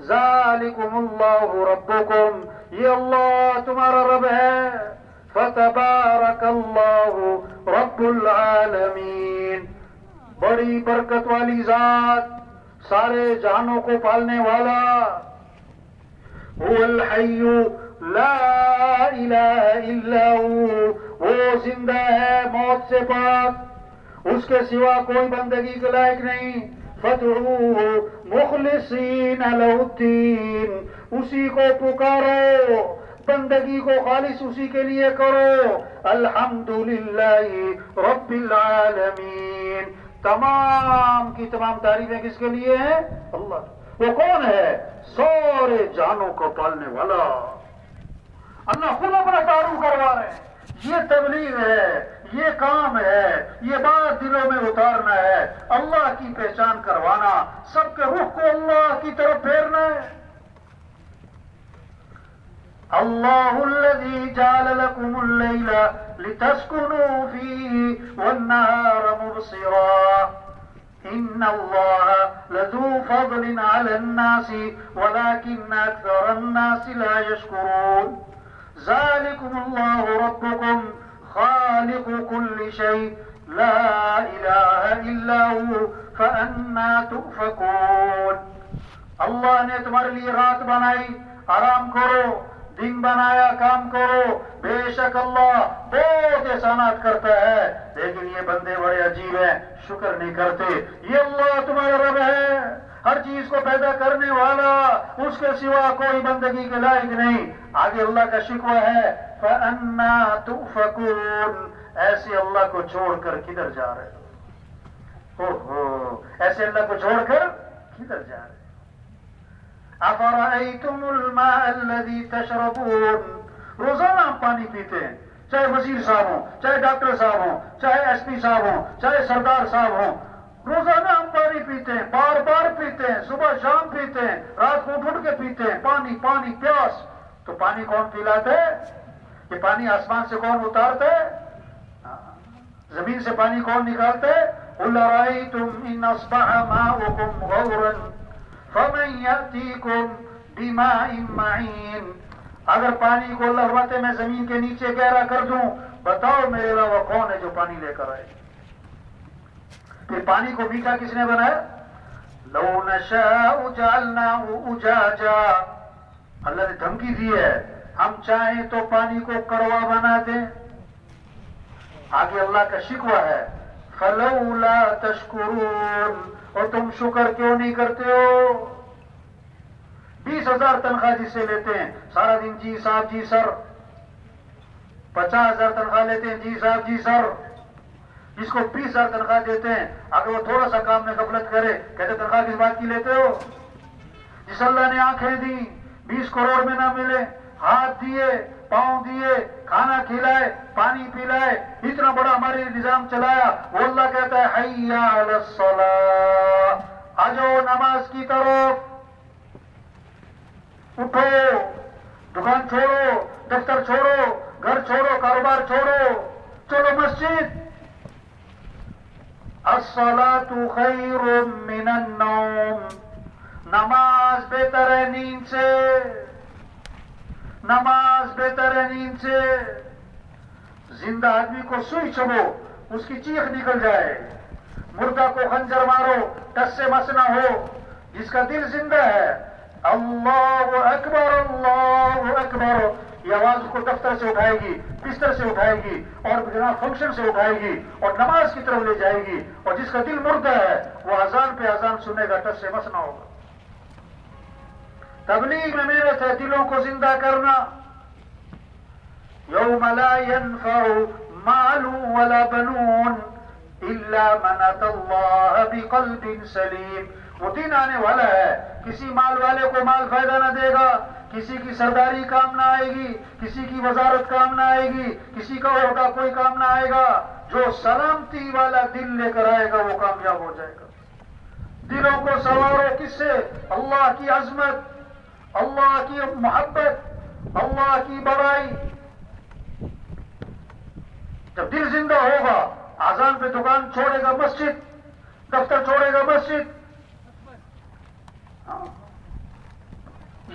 ذالکم اللہ ربکم، یہ اللہ تمہارا رب ہے، فتبارک اللہ رب العالمین، بڑی برکت والی ذات، سارے جہانوں کو پالنے والا، هو الحی لا الہ الا وہ زندہ ہے موت سے پاک، اس کے سوا کوئی بندگی کے لائق نہیں، فادعوہ مخلصین لہ الدین، اسی کو پکارو، بندگی کو خالص اسی کے لیے کرو، الحمدللہ رب العالمین، تمام کی تمام تعریفیں کس کے لیے ہیں؟ اللہ۔ وہ کون ہے؟ سارے جانوں کو پالنے والا۔ اللہ خود اپنا تعارف کروا رہے ہیں، یہ تبلیغ ہے، یہ کام ہے، یہ بات دلوں میں اتارنا ہے، اللہ کی پہچان کروانا، سب کے رخ کو اللہ کی طرف پھیرنا ہے۔ اللہ الذی جعل لکم اللیل لتسکنوا فیہ والنہار مبصرا ان اللہ لذو فضل علی الناس ولکن اکثر الناس لا یشکرون ذالکم اللہ ربکم خالق کل شیء لا الہ الا ہوا فانا تؤفکون۔ اللہ نے تمہارے لیے رات بنائی، آرام کرو، دن بنایا، کام کرو، بے شک اللہ بہت احسانات کرتا ہے، لیکن یہ بندے بڑے عجیب ہیں، شکر نہیں کرتے۔ یہ اللہ تمہارا رب ہے، ہر چیز کو پیدا کرنے والا، اس کے سوا کوئی بندگی کے لائق نہیں۔ آگے اللہ کا شکوہ ہے، فَأَنَّا تُؤْفَكُونَ، ایسے اللہ کو چھوڑ کر کدھر جا رہے ہو؟ ایسے اللہ کو چھوڑ کر کدھر جا رہے؟ افرأیتم الماء الذی تشربون، روزانہ ہم پانی پیتے ہیں، چاہے وزیر صاحب ہوں، چاہے ڈاکٹر صاحب ہوں، چاہے ایس پی صاحب ہوں، چاہے سردار صاحب ہوں، روزانہ ہم پانی پیتے ہیں، بار بار پیتے ہیں، صبح شام پیتے ہیں، رات کو اٹھ کے پیتے ہیں، پانی پانی پیاس۔ تو پانی کون پلاتا ہے؟ یہ پانی آسمان سے کون اتارتا ہے؟ زمین سے پانی کون نکالتا ہے؟ قل رأیتم ان اصبح ماؤکم غورا فمن یأتیکم بماء معین، اگر پانی کو اللہ فرماتے میں زمین کے نیچے گہرا کر دوں، بتاؤ میرے علاوہ کون ہے جو پانی لے کر آئے؟ پھر پانی کو میٹھا کس نے بنایا؟ لو نشاء جعلناہ اجاجا، اللہ نے دھمکی دی ہے، ہم چاہیں تو پانی کو کڑوا بنا دیں۔ آگے اللہ کا شکوہ ہے، فلولا تشکرون، اور تم شکر کیوں نہیں کرتے ہو؟ 20,000 تنخواہ جس سے لیتے ہیں، سارا دن جی صاحب جی سر، 50,000 تنخواہ لیتے ہیں، جی صاحب جی سر، جس کو 20,000 تنخواہ دیتے ہیں، اگر وہ تھوڑا سا کام میں غفلت کرے، کہتے تنخواہ کس بات کی لیتے ہو؟ جس اللہ نے آنکھیں دی، 20 کروڑ میں نہ ملے، ہاتھ دیے، پاؤں دیے، کھانا کھلائے، پانی پلائے، اتنا بڑا ہمارے نظام چلایا، وہ اللہ کہتا ہے حی علی الصلاۃ، آ جاؤ نماز کی طرف، اٹھو، دکان چھوڑو، دفتر چھوڑو، گھر چھوڑو، کاروبار چھوڑو، چلو مسجد۔ الصلاۃ خیر من النوم، نماز بہتر ہے نیند سے، نماز بہتر ہے نیند سے۔ زندہ آدمی کو سوئی چبو، اس کی چیخ نکل جائے، مردہ کو خنجر مارو، ٹس سے مس نہ ہو، جس کا دل زندہ ہے، اللہ اکبر اللہ اکبر، یہ آواز کو دفتر سے اٹھائے گی، بستر سے اٹھائے گی، اور جناب فنکشن سے اٹھائے گی، اور نماز کی طرف لے جائے گی۔ اور جس کا دل مردہ ہے وہ اذان پہ اذان سنے گا، ٹس سے مس نہ ہوگا۔ تبلیغ میں محنت ہے دلوں کو زندہ کرنا۔ یوم لا ينفع مال ولا بنون الا من اتى الله بقلب سلیم، وہ دن آنے والا ہے، کسی مال والے کو مال فائدہ نہ دے گا، کسی کی سرداری کام نہ آئے گی، کسی کی وزارت کام نہ آئے گی، کسی کا عہدہ کوئی کام نہ آئے گا، جو سلامتی والا دل لے کر آئے گا وہ کامیاب ہو جائے گا۔ دلوں کو سنوارو کس سے؟ اللہ کی عظمت، اللہ کی محبت، اللہ کی بڑائی۔ جب دل زندہ ہوگا، اذان پہ دکان چھوڑے گا مسجد، دفتر چھوڑے گا مسجد،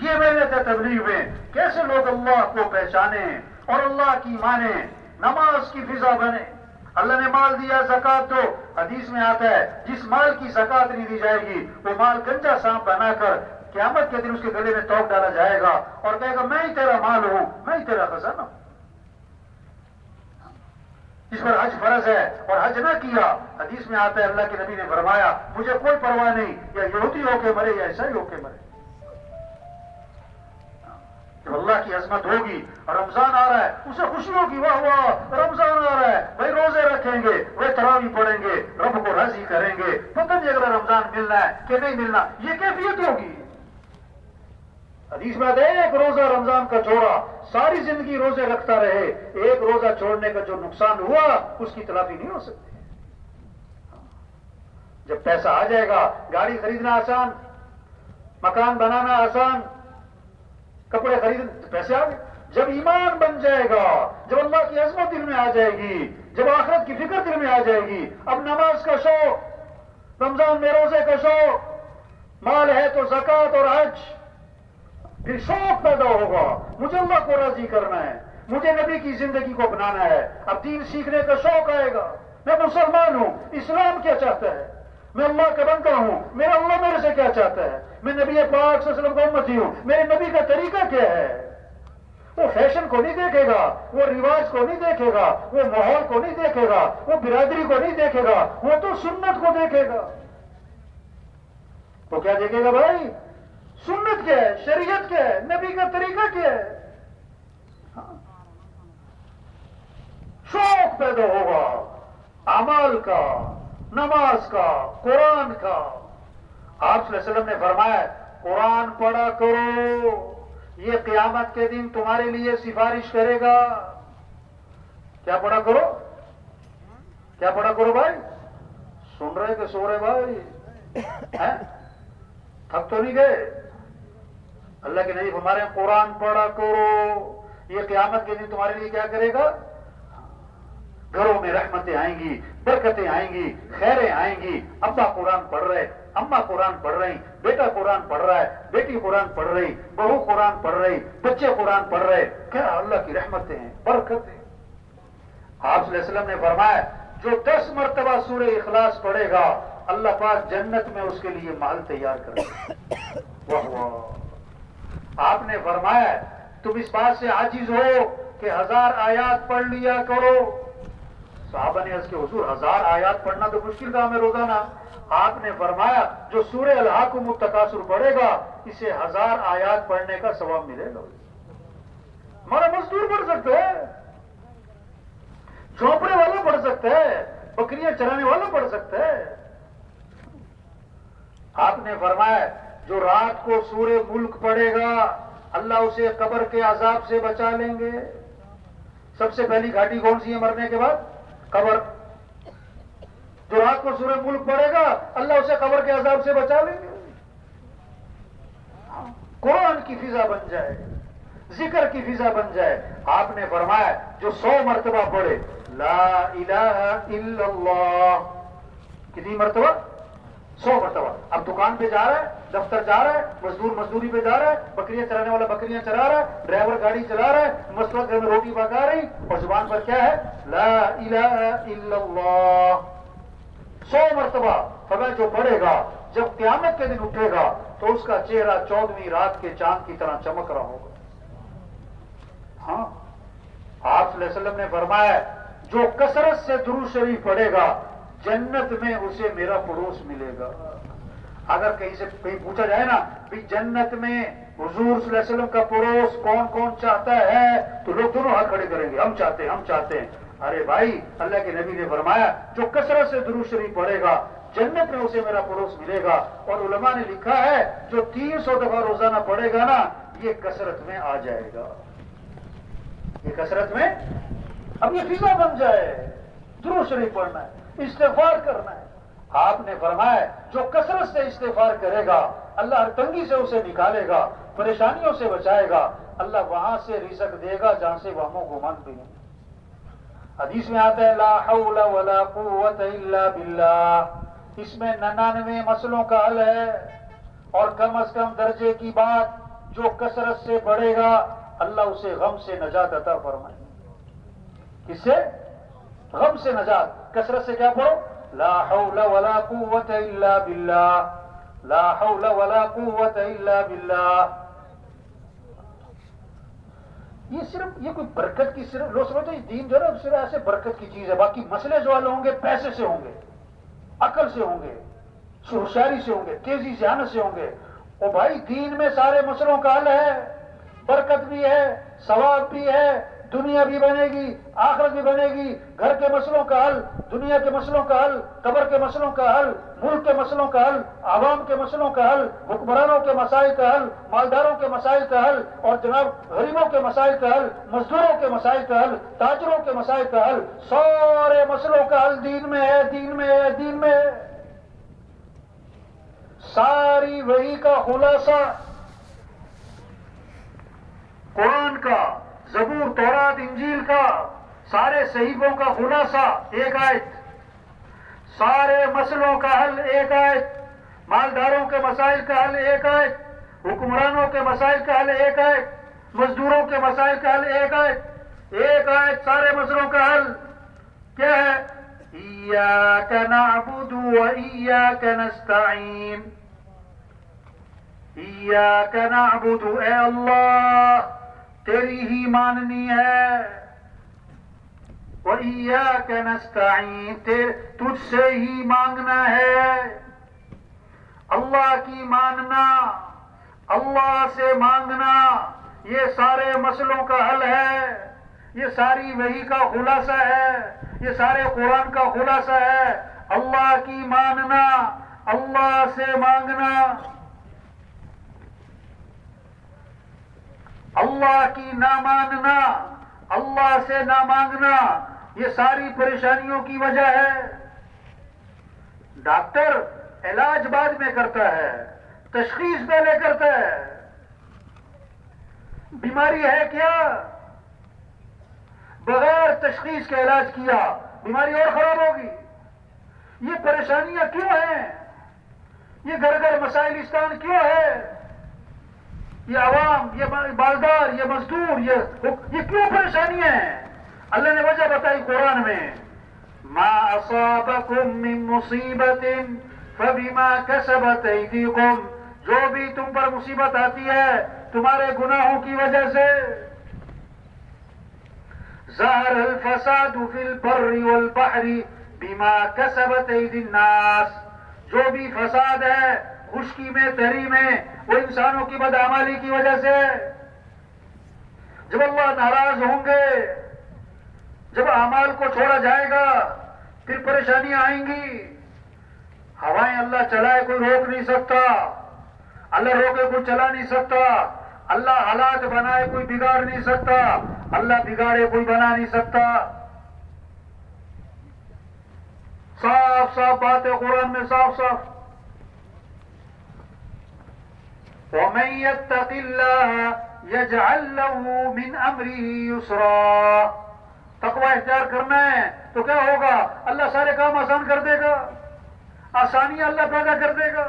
یہ محنت ہے تبلیغ میں، کیسے لوگ اللہ کو پہچانیں اور اللہ کی مانیں، نماز کی فضا بنے۔ اللہ نے مال دیا زکات دو، حدیث میں آتا ہے جس مال کی زکات نہیں دی جائے گی وہ مال گنجا سانپ بنا کر قیامت کے دن اس کے گلے میں توق ڈالا جائے گا اور کہے گا میں ہی تیرا مال ہوں، میں ہی تیرا خزانہ ہوں۔ جس پر حج فرض ہے اور حج نہ کیا، حدیث میں آتا ہے اللہ کے نبی نے فرمایا مجھے کوئی پرواہ نہیں یا یہودی ہو کے مرے یا عیسائی ہو کے مرے۔ جب اللہ کی عظمت ہوگی اور رمضان آ رہا ہے اسے خوشی ہوگی، واہ واہ رمضان آ رہا ہے، بھائی روزے رکھیں گے، وہ تراویح پڑھیں گے، رب کو راضی کریں گے، پتہ نہیں اگلا رمضان ملنا ہے کہ نہیں ملنا، یہ کیفیت ہوگی۔ حدیث میں آتا ہے ایک روزہ رمضان کا چھوڑا ساری زندگی روزے رکھتا رہے، ایک روزہ چھوڑنے کا جو نقصان ہوا اس کی تلافی نہیں ہو سکتی۔ جب پیسہ آ جائے گا گاڑی خریدنا آسان، مکان بنانا آسان، کپڑے خریدنے پیسے آ گئے۔ جب ایمان بن جائے گا، جب اللہ کی عظمت دل میں آ جائے گی، جب آخرت کی فکر دل میں آ جائے گی، اب نماز کا شوق، رمضان میں روزے کا شوق، مال ہے تو زکات اور حج، پھر شوق پیدا ہوگا مجھے اللہ کو راضی کرنا ہے، مجھے نبی کی زندگی کو اپنانا ہے، اب دین سیکھنے کا شوق آئے گا، میں مسلمان ہوں، اسلام کیا چاہتا ہے، میں اللہ کا بندہ ہوں، میرا اللہ میرے سے کیا چاہتا ہے، میں نبی پاک صلی اللہ علیہ وسلم کا امتی ہوں، میرے نبی کا طریقہ کیا ہے۔ وہ فیشن کو نہیں دیکھے گا، وہ رواج کو نہیں دیکھے گا، وہ ماحول کو نہیں دیکھے گا، وہ برادری کو نہیں دیکھے گا، وہ تو سنت کو دیکھے گا۔ وہ کیا دیکھے گا بھائی؟ سنت کیا ہے، شریعت کیا ہے، نبی کا طریقہ کیا ہے۔ شوق پیدا ہوگا اعمال کا، نماز کا، قرآن کا۔ آپ صلی اللہ علیہ وسلم نے فرمایا قرآن پڑھا کرو، یہ قیامت کے دن تمہارے لیے سفارش کرے گا۔ کیا پڑھا کرو؟ کیا پڑھا کرو بھائی؟ سن رہے کہ سو رہے بھائی؟ تھک تو نہیں گئے؟ اللہ کے نبی ہمارے قرآن پڑھا کرو، یہ قیامت کے دن تمہارے لیے کیا کرے گا؟ گھروں میں رحمتیں آئیں گی، برکتیں آئیں گی، خیریں آئیں گی۔ ابا قرآن پڑھ رہے، اماں قرآن پڑھ رہی، بیٹا قرآن پڑھ رہا ہے، بیٹی قرآن پڑھ رہی، بہو قرآن پڑھ رہی، بچے قرآن پڑھ رہے، کیا اللہ کی رحمتیں ہیں، برکتیں۔ آپ صلی اللہ علیہ وسلم نے فرمایا جو 10 مرتبہ سورہ اخلاص پڑھے گا اللہ پاک جنت میں اس کے لیے محل تیار کرے گا۔ واہ واہ۔ آپ نے فرمایا تم اس بات سے عاجز ہو کہ 1000 آیات پڑھ لیا کرو۔ صحابہ نے عرض کہ حضور 1000 آیات پڑھنا تو مشکل کام ہے روزانہ۔ آپ نے فرمایا جو سورہ الہاکم التکاثر پڑھے گا اسے 1000 آیات پڑھنے کا ثواب ملے گا۔ ہمارا مزدور پڑھ سکتا ہے، جھونپڑے والا پڑھ سکتا ہے، بکریاں چرانے والا پڑھ سکتا ہے۔ آپ نے فرمایا جو رات کو سورہ ملک پڑھے گا اللہ اسے قبر کے عذاب سے بچا لیں گے۔ سب سے پہلی گھاٹی کون سی ہے مرنے کے بعد؟ قبر۔ جو رات کو سورہ ملک پڑھے گا اللہ اسے قبر کے عذاب سے بچا لیں گے۔ قرآن کی فضا بن جائے، ذکر کی فضا بن جائے۔ آپ نے فرمایا جو 100 مرتبہ پڑھے لا الہ الا اللہ، کتنی مرتبہ؟ 100 مرتبہ۔ اب دکان پہ جا رہا ہے، دفتر جا رہا ہے، مزدور مزدوری پہ جا رہا ہے، بکریاں چرانے والا بکریاں چرا رہا ہے، ڈرائیور گاڑی چلا رہا ہے، مسلط گھر میں روٹی پکا رہی اور زبان پر کیا ہے؟ لا الہ الا اللہ۔ 100 مرتبہ فرمایا جو پڑھے گا جب قیامت کے دن اٹھے گا تو اس کا چہرہ 14ویں رات کے چاند کی طرح چمک رہا ہوگا۔ ہاں، آپ صلی اللہ علیہ وسلم نے فرمایا جو کثرت سے درود شریف پڑھے گا جنت میں اسے میرا پڑوس ملے گا۔ اگر کہیں سے کہیں پوچھا جائے نا بھی جنت میں حضور صلی اللہ علیہ وسلم کا پڑوس کون کون چاہتا ہے تو لوگ دونوں ہاتھ کھڑے کریں گے، ہم چاہتے ہیں، ہم چاہتے ہیں۔ ارے بھائی اللہ کے نبی نے فرمایا جو کثرت سے درود شریف پڑھے گا جنت میں اسے میرا پڑوس ملے گا۔ اور علماء نے لکھا ہے جو 300 دفعہ روزانہ پڑھے گا نا یہ کثرت میں آ جائے گا، یہ کثرت میں اب یہ فضا بن جائے، درود شریف پڑھنا ہے، استغفار کرنا ہے۔ آپ نے فرمایا جو کثرت سے استغفار کرے گا اللہ ہر تنگی سے اسے نکالے گا، پریشانیوں سے بچائے گا، اللہ وہاں سے رزق دے گا جہاں سے وہم و گمان بھی نہیں۔ حدیث میں آتا ہے لا حول ولا قوت الا باللہ، اس میں 99 مسئلوں کا حل ہے اور کم از کم درجے کی بات جو کثرت سے بڑھے گا اللہ اسے غم سے نجات عطا فرمائے. کس سے؟ غم سے نجات. کثرت سے کیا پڑھو؟ لا حول ولا قوت الا باللہ، لا حول ولا قوت الا باللہ. یہ کوئی برکت کی صرف لوگ سمجھتے ہیں دین جو ہے نا صرف ایسے برکت کی چیز ہے. باقی مسئلے جو والے ہوں گے پیسے سے ہوں گے، عقل سے ہوں گے، ہوشیاری سے ہوں گے، تیزی ذہانت سے ہوں گے. اور بھائی دین میں سارے مسئلوں کا حل ہے، برکت بھی ہے، ثواب بھی ہے، دنیا بھی بنے گی، آخرت بھی بنے گی. گھر کے مسئلوں کا حل، دنیا کے مسئلوں کا حل، قبر کے مسئلوں کا حل، ملک کے مسئلوں کا حل، عوام کے مسئلوں کا حل، حکمرانوں کے مسائل کا حل، مالداروں کے مسائل کا حل، اور جناب غریبوں کے مسائل کا حل، مزدوروں کے مسائل کا حل، تاجروں کے مسائل کا حل. سارے مسئلوں کا حل دین میں ہے، دین میں ہے، دین میں ہے. ساری وحی کا خلاصہ قرآن کا، زبور، تورات، انجیل کا، سارے صحیفوں کا خلاصہ ایک آیت. سارے مسئلوں کا حل ایک آیت. مالداروں کے مسائل کا حل ایک آیت. حکمرانوں کے مسائل کا حل ایک آیت. مزدوروں کے مسائل کا حل ایک آیت. ایک آیت سارے مسئلوں کا حل کیا ہے؟ ایاک نعبد و ایاک نستعین. ایاک نعبد، اے اللہ تیری ہی ماننی ہے، وَإِيَّاكَ نَسْتَعِينُ تجھ سے ہی مانگنا ہے. اللہ کی ماننا، اللہ سے مانگنا، یہ سارے مسئلوں کا حل ہے. یہ ساری وحی کا خلاصہ ہے، یہ سارے قرآن کا خلاصہ ہے. اللہ کی ماننا، اللہ سے مانگنا، اللہ کی نہ ماننا، اللہ سے نہ مانگنا، یہ ساری پریشانیوں کی وجہ ہے. ڈاکٹر علاج بعد میں کرتا ہے، تشخیص پہلے کرتا ہے. بیماری ہے کیا؟ بغیر تشخیص کے علاج کیا بیماری اور خراب ہوگی. یہ پریشانیاں کیوں ہیں؟ یہ گھر گھر مسائلستان کیوں ہے؟ یہ عوام، یہ مالدار، یہ مزدور، یہ کیوں پریشانیاں ہیں؟ اللہ نے وجہ بتائی قرآن میں. ما اصابکم من مصیبت فبما کسبت ایدیکم، جو بھی تم پر مصیبت آتی ہے تمہارے گناہوں کی وجہ سے. ظہر الفساد فی البر والبحر بما کسبت ایدی الناس، جو بھی فساد ہے خشکی میں، تری میں، وہ انسانوں کی بدعمالی کی وجہ سے. جب اللہ ناراض ہوں گے، جب اعمال کو چھوڑا جائے گا پھر پریشانیاں آئیں گی. ہوائیں اللہ چلائے کوئی روک نہیں سکتا، اللہ روکے کوئی چلا نہیں سکتا، اللہ حالات بنائے کوئی بگاڑ نہیں سکتا، اللہ بگاڑے کوئی بنا نہیں سکتا. صاف صاف بات ہے قرآن میں، صاف صاف. وَمَن يَتَّقِ اللَّهَ يَجْعَل لَّهُ مِنْ أَمْرِهِ يُسْرًا. تقوی اختیار کرنا ہے تو کیا ہوگا؟ اللہ سارے کام آسان کر دے گا، آسانی اللہ پیدا کر دے گا.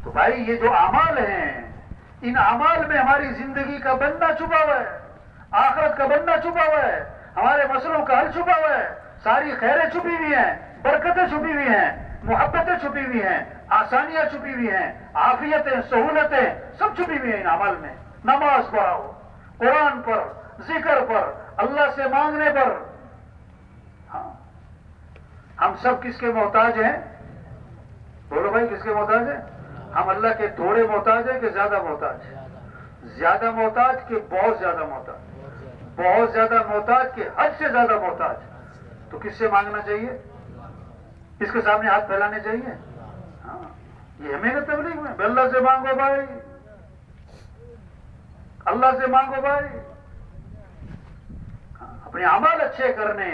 تو بھائی یہ جو اعمال ہیں، ان اعمال میں ہماری زندگی کا بندہ چھپا ہوا ہے، آخرت کا بندہ چھپا ہوا ہے، ہمارے مسئلوں کا حل چھپا ہوا ہے. ساری خیریں چھپی ہوئی ہیں، برکتیں چھپی ہوئی ہیں، محبتیں چھپی ہوئی ہیں، آسانیاں چھپی ہوئی ہیں، عافیتیں، سہولتیں سب چھپی ہوئی ہیں ان اعمال میں. نماز پڑھاؤ، قرآن پر، ذکر پر، اللہ سے مانگنے پر. ہاں ہم سب کس کے محتاج ہیں؟ بولو بھائی کس کے محتاج ہیں؟ ہم اللہ کے تھوڑے محتاج ہیں کہ زیادہ محتاج؟ زیادہ محتاج کہ بہت زیادہ محتاج؟ بہت زیادہ محتاج کہ حد سے زیادہ محتاج. تو کس سے مانگنا چاہیے؟ اس کے سامنے ہاتھ پھیلانے چاہیے. ہاں یہ ہمیں تبلیغ میں اللہ سے مانگو بھائی، اللہ سے مانگو بھائی. اپنے اعمال اچھے کرنے،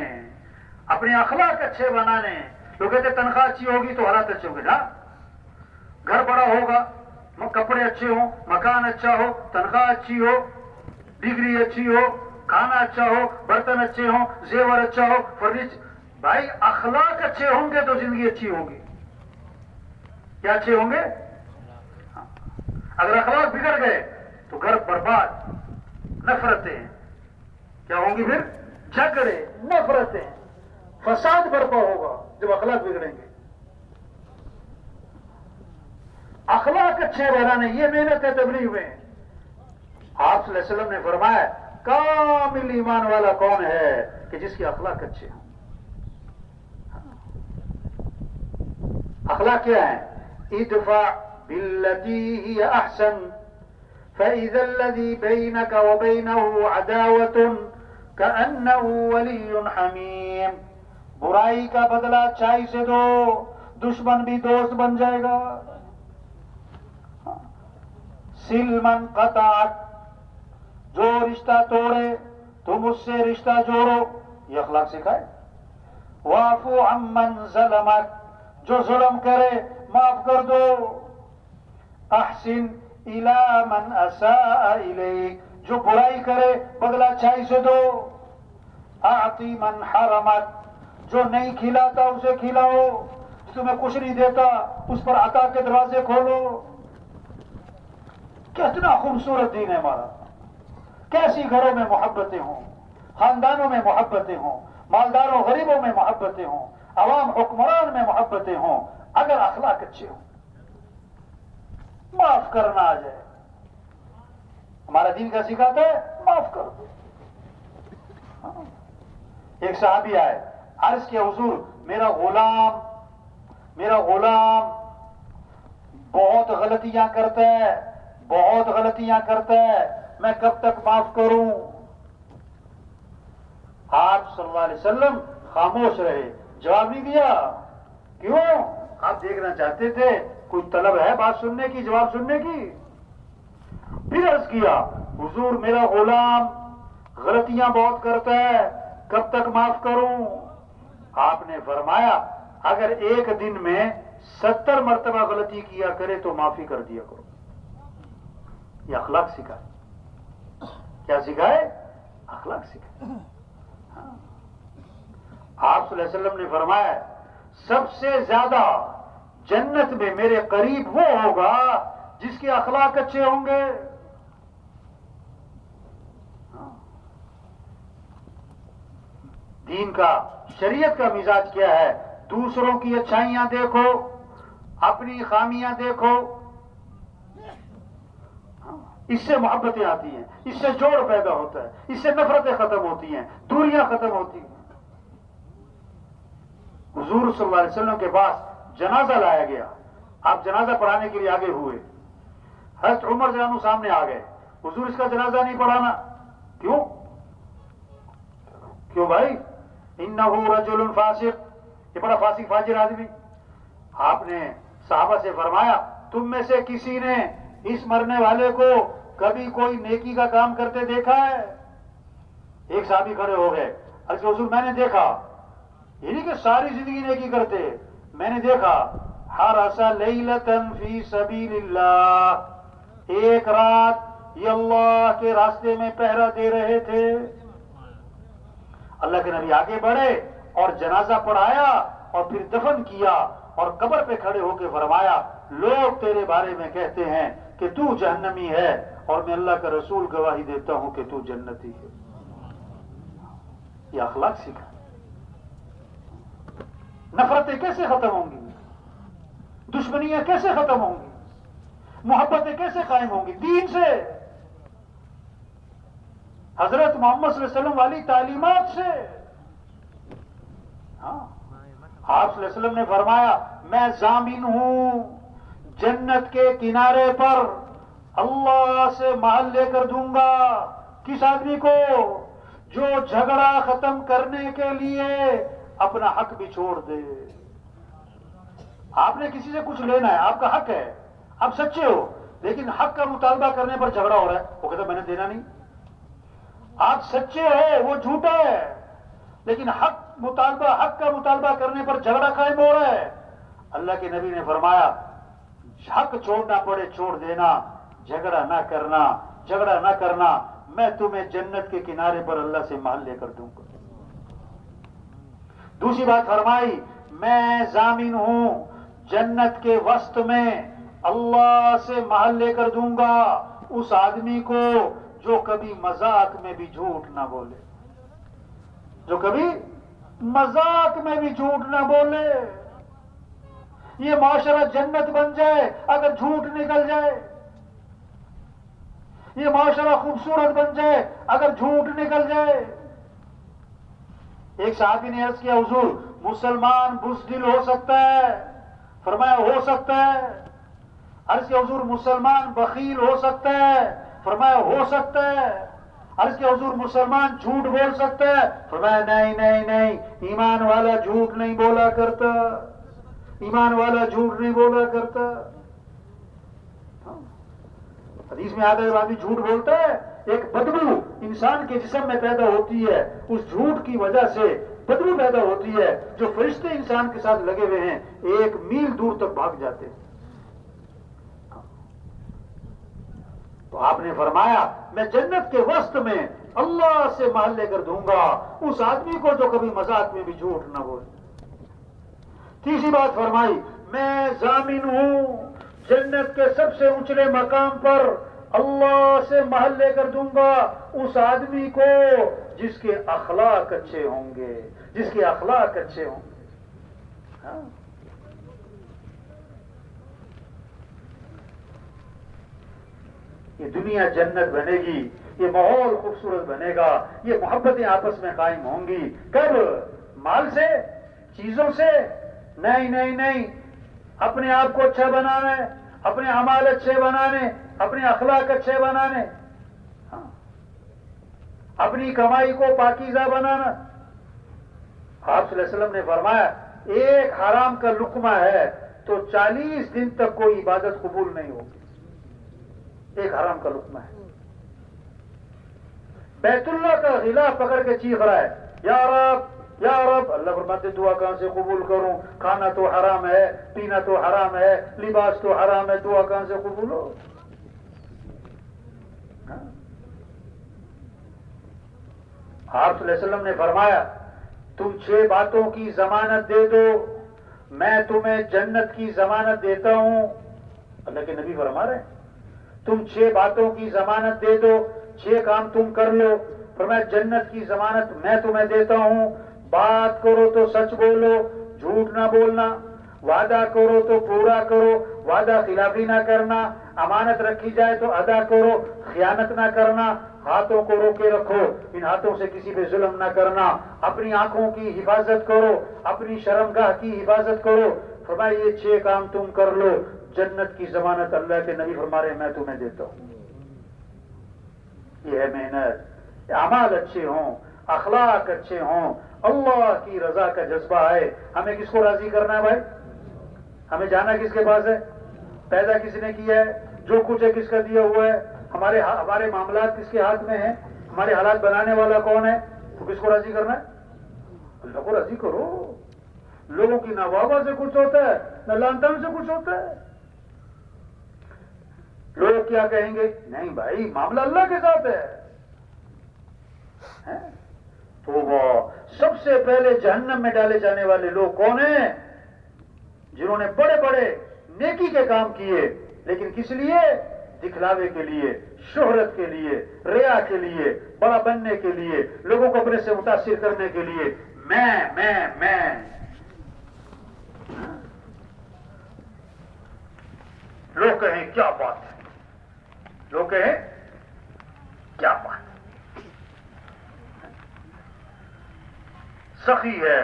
اپنے اخلاق اچھے بنانے. لوگ کہتے تنخواہ اچھی ہوگی تو حالات اچھے ہوں گے. نا گھر بڑا ہوگا، کپڑے اچھے ہوں، مکان اچھا ہو، تنخواہ اچھی ہو، ڈگری اچھی ہو، کھانا اچھا ہو، برتن اچھے ہوں، زیور اچھا ہو، فرنیچر. بھائی اخلاق اچھے ہوں گے تو زندگی اچھی ہوگی. کیا اچھے ہوں گے؟ اگر اخلاق بگڑ گئے تو گھر برباد، نفرتیں کیا ہوں گی، پھر جھگڑے، نفرتیں، فساد برپا ہوگا جب اخلاق بگڑیں گے۔ اخلاق اچھے بنانے یہ محنت ہے تبلیغ میں۔ آپ صلی اللہ علیہ وسلم نے فرمایا کامل ایمان والا کون ہے کہ جس کے اخلاق اچھے ہوں۔ اخلاق کیا ہے؟ ادفع بالتی ہی احسن فاذا الذی بینک وبینہ عداوۃ کأنہ ولی حمیم۔ برائی کا بدلہ اچھائی سے دو، دشمن بھی دوست بن جائے گا۔ سل من قطعک، جو رشتہ توڑے تم اس سے رشتہ جوڑو، یہ اخلاق سکھائے۔ واعفو عمن ظلمک، جو ظلم کرے معاف کر دو۔ احسن الی من اساء الیک، جو برائی کرے بدلہ اچھائی سے دو۔ اعطی من حرمک، جو نہیں کھلاتا اسے کھلاؤ، تمہیں کچھ نہیں دیتا اس پر عطا کے دروازے کھولو۔ کتنا خوبصورت دین ہے ہمارا، کیسی گھروں میں محبتیں ہوں، خاندانوں میں محبتیں ہوں، مالداروں غریبوں میں محبتیں ہوں، عوام حکمران میں محبتیں ہوں، اگر اخلاق اچھے ہوں، معاف کرنا آ جائے۔ ہمارا دین کا سکھاتا ہے معاف کر دو۔ ایک صحابی آئے، عرض کیا حضور میرا غلام بہت غلطیاں کرتا ہے، میں کب تک معاف کروں؟ آپ صلی اللہ علیہ وسلم خاموش رہے، جواب نہیں دیا۔ کیوں؟ آپ دیکھنا چاہتے تھے کوئی طلب ہے بات سننے کی، جواب سننے کی۔ پھر عرض کیا حضور میرا غلام غلطیاں بہت کرتا ہے، کب تک معاف کروں؟ آپ نے فرمایا اگر ایک دن میں 70 مرتبہ غلطی کیا کرے تو معافی کر دیا کرو۔ یہ اخلاق سکھائے۔ کیا سکھائے؟ اخلاق سکھائے۔ آپ صلی اللہ علیہ وسلم نے فرمایا سب سے زیادہ جنت میں میرے قریب وہ ہوگا جس کے اخلاق اچھے ہوں گے۔ دین کا، شریعت کا مزاج کیا ہے؟ دوسروں کی اچھائیاں دیکھو، اپنی خامیاں دیکھو، اس سے محبتیں آتی ہیں، اس سے جوڑ پیدا ہوتا ہے، اس سے نفرتیں ختم ہوتی ہیں، دوریاں ختم ہوتی ہیں۔ حضور صلی اللہ علیہ وسلم کے پاس جنازہ لایا گیا، آپ جنازہ پڑھانے کے لیے آگے ہوئے، حضرت عمر رضی اللہ عنہ سامنے آ گئے، حضور اس کا جنازہ نہیں پڑھانا؟ کیوں بھائی؟ انہ رجل فاسق، یہ بڑا فاسق فاجر آدمی۔ آپ نے صحابہ سے فرمایا تم میں سے کسی نے اس مرنے والے کو کبھی کوئی نیکی کا کام کرتے دیکھا ہے؟ ایک صحابی کھڑے ہو گئے، اچھا حضور میں نے دیکھا، یہ نہیں کہ ساری زندگی نیکی کرتے، میں نے دیکھا حرس لیلۃ فی سبیل اللہ، ایک رات یہ اللہ کے راستے میں پہرا دے رہے تھے۔ اللہ کے نبی آگے بڑھے اور جنازہ پڑھایا اور پھر دفن کیا اور قبر پہ کھڑے ہو کے فرمایا لوگ تیرے بارے میں کہتے ہیں کہ تو جہنمی ہے اور میں اللہ کا رسول گواہی دیتا ہوں کہ تو جنتی ہے۔ یہ اخلاق سیکھا۔ نفرتیں کیسے ختم ہوں گی؟ دشمنیاں کیسے ختم ہوں گی؟ محبتیں کیسے قائم ہوں گی؟ دین سے، حضرت محمد صلی اللہ علیہ وسلم والی تعلیمات سے۔ آپ صلی اللہ علیہ وسلم نے فرمایا میں ضامن ہوں جنت کے کنارے پر اللہ سے محل لے کر دوں گا کس آدمی کو؟ جو جھگڑا ختم کرنے کے لیے اپنا حق بھی چھوڑ دے۔ آپ نے کسی سے کچھ لینا ہے، آپ کا حق ہے، آپ سچے ہو، لیکن حق کا مطالبہ کرنے پر جھگڑا ہو رہا ہے، وہ کہتا میں نے دینا نہیں۔ آپ سچے ہو، وہ جھوٹا ہے، لیکن حق کا مطالبہ کرنے پر جھگڑا قائم ہو رہا ہے۔ اللہ کے نبی نے فرمایا حق چھوڑنا پڑے چھوڑ دینا، جھگڑا نہ کرنا، میں تمہیں جنت کے کنارے پر اللہ سے محل لے کر دوں گا۔ دوسری بات فرمائی میں ضامن ہوں جنت کے وسط میں اللہ سے محل لے کر دوں گا اس آدمی کو جو کبھی مذاق میں بھی جھوٹ نہ بولے، جو کبھی مذاق میں بھی جھوٹ نہ بولے۔ یہ معاشرہ جنت بن جائے اگر جھوٹ نکل جائے، یہ معاشرہ خوبصورت بن جائے اگر جھوٹ نکل جائے۔ ایک صحابی نے عرض کیا حضور مسلمان بزدل ہو سکتا ہے؟ فرمایا ہو سکتا ہے۔ عرض کیا حضور مسلمان بخیل ہو سکتا ہے؟ فرمایا ہو سکتا ہے۔ عرض کیا حضور مسلمان جھوٹ بول سکتا ہے؟ فرمایا نہیں نہیں نہیں، ایمان والا جھوٹ نہیں بولا کرتا، ایمان والا جھوٹ نہیں بولا کرتا۔ حدیث میں آتا ہے آدمی جھوٹ بولتا ہے، ایک بدبو انسان کے جسم میں پیدا ہوتی ہے، اس جھوٹ کی وجہ سے بدبو پیدا ہوتی ہے، جو فرشتے انسان کے ساتھ لگے ہوئے ہیں 1 میل دور تک بھاگ جاتے ہیں۔ تو آپ نے فرمایا میں جنت کے وسط میں اللہ سے محل لے کر دوں گا اس آدمی کو جو کبھی مذاق میں بھی جھوٹ نہ بولے۔ تیسری بات فرمائی میں ضامن ہوں جنت کے سب سے اونچے مقام پر اللہ سے محل لے کر دوں گا اس آدمی کو جس کے اخلاق اچھے ہوں گے، جس کے اخلاق اچھے ہوں گے۔ ہاں؟ یہ دنیا جنت بنے گی، یہ ماحول خوبصورت بنے گا، یہ محبتیں آپس میں قائم ہوں گی۔ کب؟ مال سے، چیزوں سے؟ نہیں نہیں نہیں، اپنے آپ کو اچھا بنانا ہے، اپنے اعمال اچھے بنانے، اپنے اخلاق اچھے بنانے، ہاں، اپنی کمائی کو پاکیزہ بنانا۔ آپ صلی اللہ علیہ وسلم نے فرمایا ایک حرام کا لقمہ ہے تو 40 دن تک کوئی عبادت قبول نہیں ہوگی، ایک حرام کا لقمہ ہے۔ بیت اللہ کا غلاف پکڑ کے چیخ رہا ہے یا رب یا رب، اللہ فرماتے دعا کہاں سے قبول کروں؟ کھانا تو حرام ہے، پینا تو حرام ہے، لباس تو حرام ہے، دعا کہاں سے قبول ہو؟ آپ صلی اللہ علیہ وسلم نے فرمایا تم 6 باتوں کی ضمانت دے دو میں تمہیں جنت کی ضمانت دیتا ہوں۔ اللہ کے نبی فرما رہے ہیں تم 6 باتوں کی ضمانت دے دو، 6 کام تم کر لو، فرمایا جنت کی ضمانت میں تمہیں دیتا ہوں۔ بات کرو تو سچ بولو، جھوٹ نہ بولنا، وعدہ کرو تو پورا کرو، وعدہ خلافی نہ کرنا، امانت رکھی جائے تو ادا کرو، خیانت نہ کرنا، ہاتھوں کو روکے رکھو، ان ہاتھوں سے کسی پہ ظلم نہ کرنا، اپنی آنکھوں کی حفاظت کرو، اپنی شرمگاہ کی حفاظت کرو۔ فرمایا یہ 6 کام تم کر لو، جنت کی ضمانت اللہ کے نبی فرما رہے ہیں میں تمہیں دیتا ہوں۔ یہ ہے محنت، اعمال اچھے ہوں، اخلاق اچھے ہوں، اللہ کی رضا کا جذبہ ہے۔ ہمیں کس کو راضی کرنا ہے بھائی؟ ہمیں جانا کس کے پاس ہے؟ پیدا کس نے کیا ہے؟ جو کچھ ہے کس کا دیا ہوا ہے؟ ہمارے معاملات کس کے ہاتھ میں ہیں؟ ہمارے حالات بنانے والا کون ہے؟ تو کس کو راضی کرنا ہے؟ اللہ کو راضی کرو۔ لوگوں کی نہ واہ واہ سے کچھ ہوتا ہے نہ لان تان سے کچھ ہوتا ہے۔ لوگ کیا کہیں گے؟ نہیں بھائی معاملہ اللہ کے ساتھ ہے۔ تو وہ سب سے پہلے جہنم میں ڈالے جانے والے لوگ کون ہیں؟ جنہوں نے بڑے بڑے نیکی کے کام کیے لیکن کس لیے؟ دکھلاوے کے لیے، شہرت کے لیے، ریا کے لیے، بڑا بننے کے لیے، لوگوں کو اپنے سے متاثر کرنے کے لیے، میں لوگ کہیں کیا بات ہے، لوگ کہیں کیا بات ہے، سخی ہے،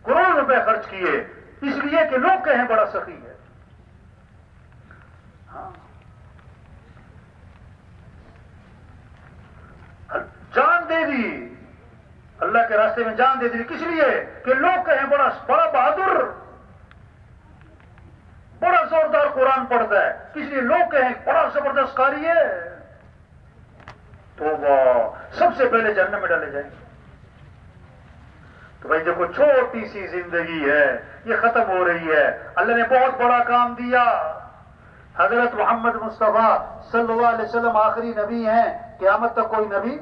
کروڑ روپے خرچ کیے اس لیے کہ لوگ کہیں بڑا سخی ہے۔ ہاں جان دے دی، اللہ کے راستے میں جان دے دی کس لیے؟ کہ لوگ کہیں بڑا بہادر، بڑا زوردار قرآن پڑھتا ہے، کس لیے لوگ کہیں بڑا زبردست قاری ہے۔ تو وہ سب سے پہلے جہنم میں ڈالے جائیں گے۔ تو بھائی دیکھو چھوٹی سی زندگی ہے یہ ختم ہو رہی ہے، اللہ نے بہت بڑا کام دیا۔ حضرت محمد مصطفیٰ صلی اللہ علیہ وسلم آخری نبی ہیں، قیامت تک کوئی نبی،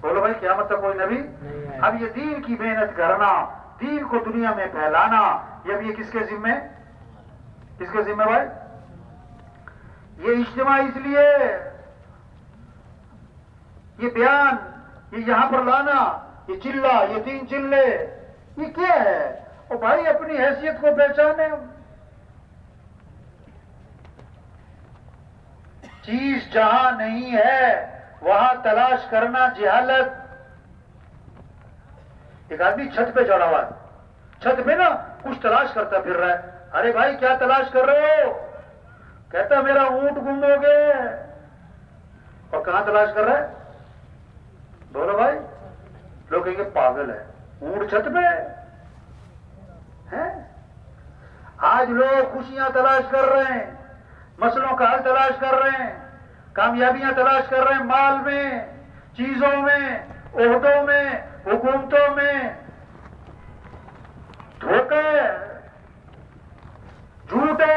بولو بھائی قیامت تک کوئی نبی۔ اب یہ دین کی محنت کرنا، دین کو دنیا میں پھیلانا، یہ کس کے ذمہ؟ کس کے ذمہ بھائی؟ یہ اجتماع اس لیے، یہ بیان، یہ یہاں پر لانا، یہ چلہ، یہ 3 چلے، یہ کیا ہے؟ اور بھائی اپنی حیثیت کو پہچانے. چیز جہاں نہیں ہے وہاں تلاش کرنا جہالت. ایک آدمی چھت پہ چڑھا ہوا ہے، چھت پہ نا کچھ تلاش کرتا پھر رہا ہے. ارے بھائی کیا تلاش کر رہے ہو؟ کہتا میرا اونٹ گم ہو گیا. اور کہاں تلاش کر رہا ہے؟ بولو بھائی. لوگ کہیں گے پاگل ہے، اونٹ چھت پہ ہے. آج لوگ خوشیاں تلاش کر رہے ہیں، مسئلوں کا حل تلاش کر رہے ہیں، کامیابیاں تلاش کر رہے ہیں، مال میں، چیزوں میں، عہدوں میں، حکومتوں میں. دھوکے، جھوٹے.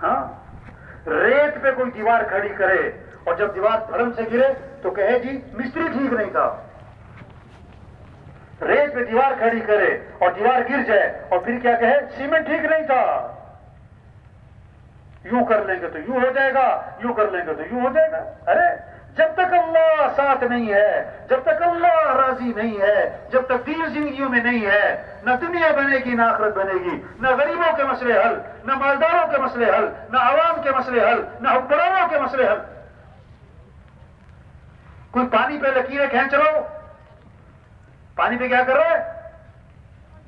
ہاں، ریت پہ کوئی دیوار کھڑی کرے اور جب دیوار دھڑم سے گرے تو کہے جی مستری ٹھیک نہیں تھا. ریت پہ دیوار کھڑی کرے اور دیوار گر جائے اور پھر کیا کہے سیمنٹ ٹھیک نہیں تھا. یوں کر لیں گے تو یوں ہو جائے گا، یوں کر لیں گے تو یوں ہو جائے گا. ارے جب تک اللہ ساتھ نہیں ہے، جب تک اللہ راضی نہیں ہے، جب تک دین زندگیوں میں نہیں ہے، نہ دنیا بنے گی نہ آخرت بنے گی، نہ غریبوں کے مسئلے حل، نہ مالداروں کے مسئلے حل، نہ عوام کے مسئلے حل، نہ حکمرانوں کے مسئلے حل. کوئی پانی پہ لکیریں کھینچ رہو، پانی پہ کیا کر رہا ہے؟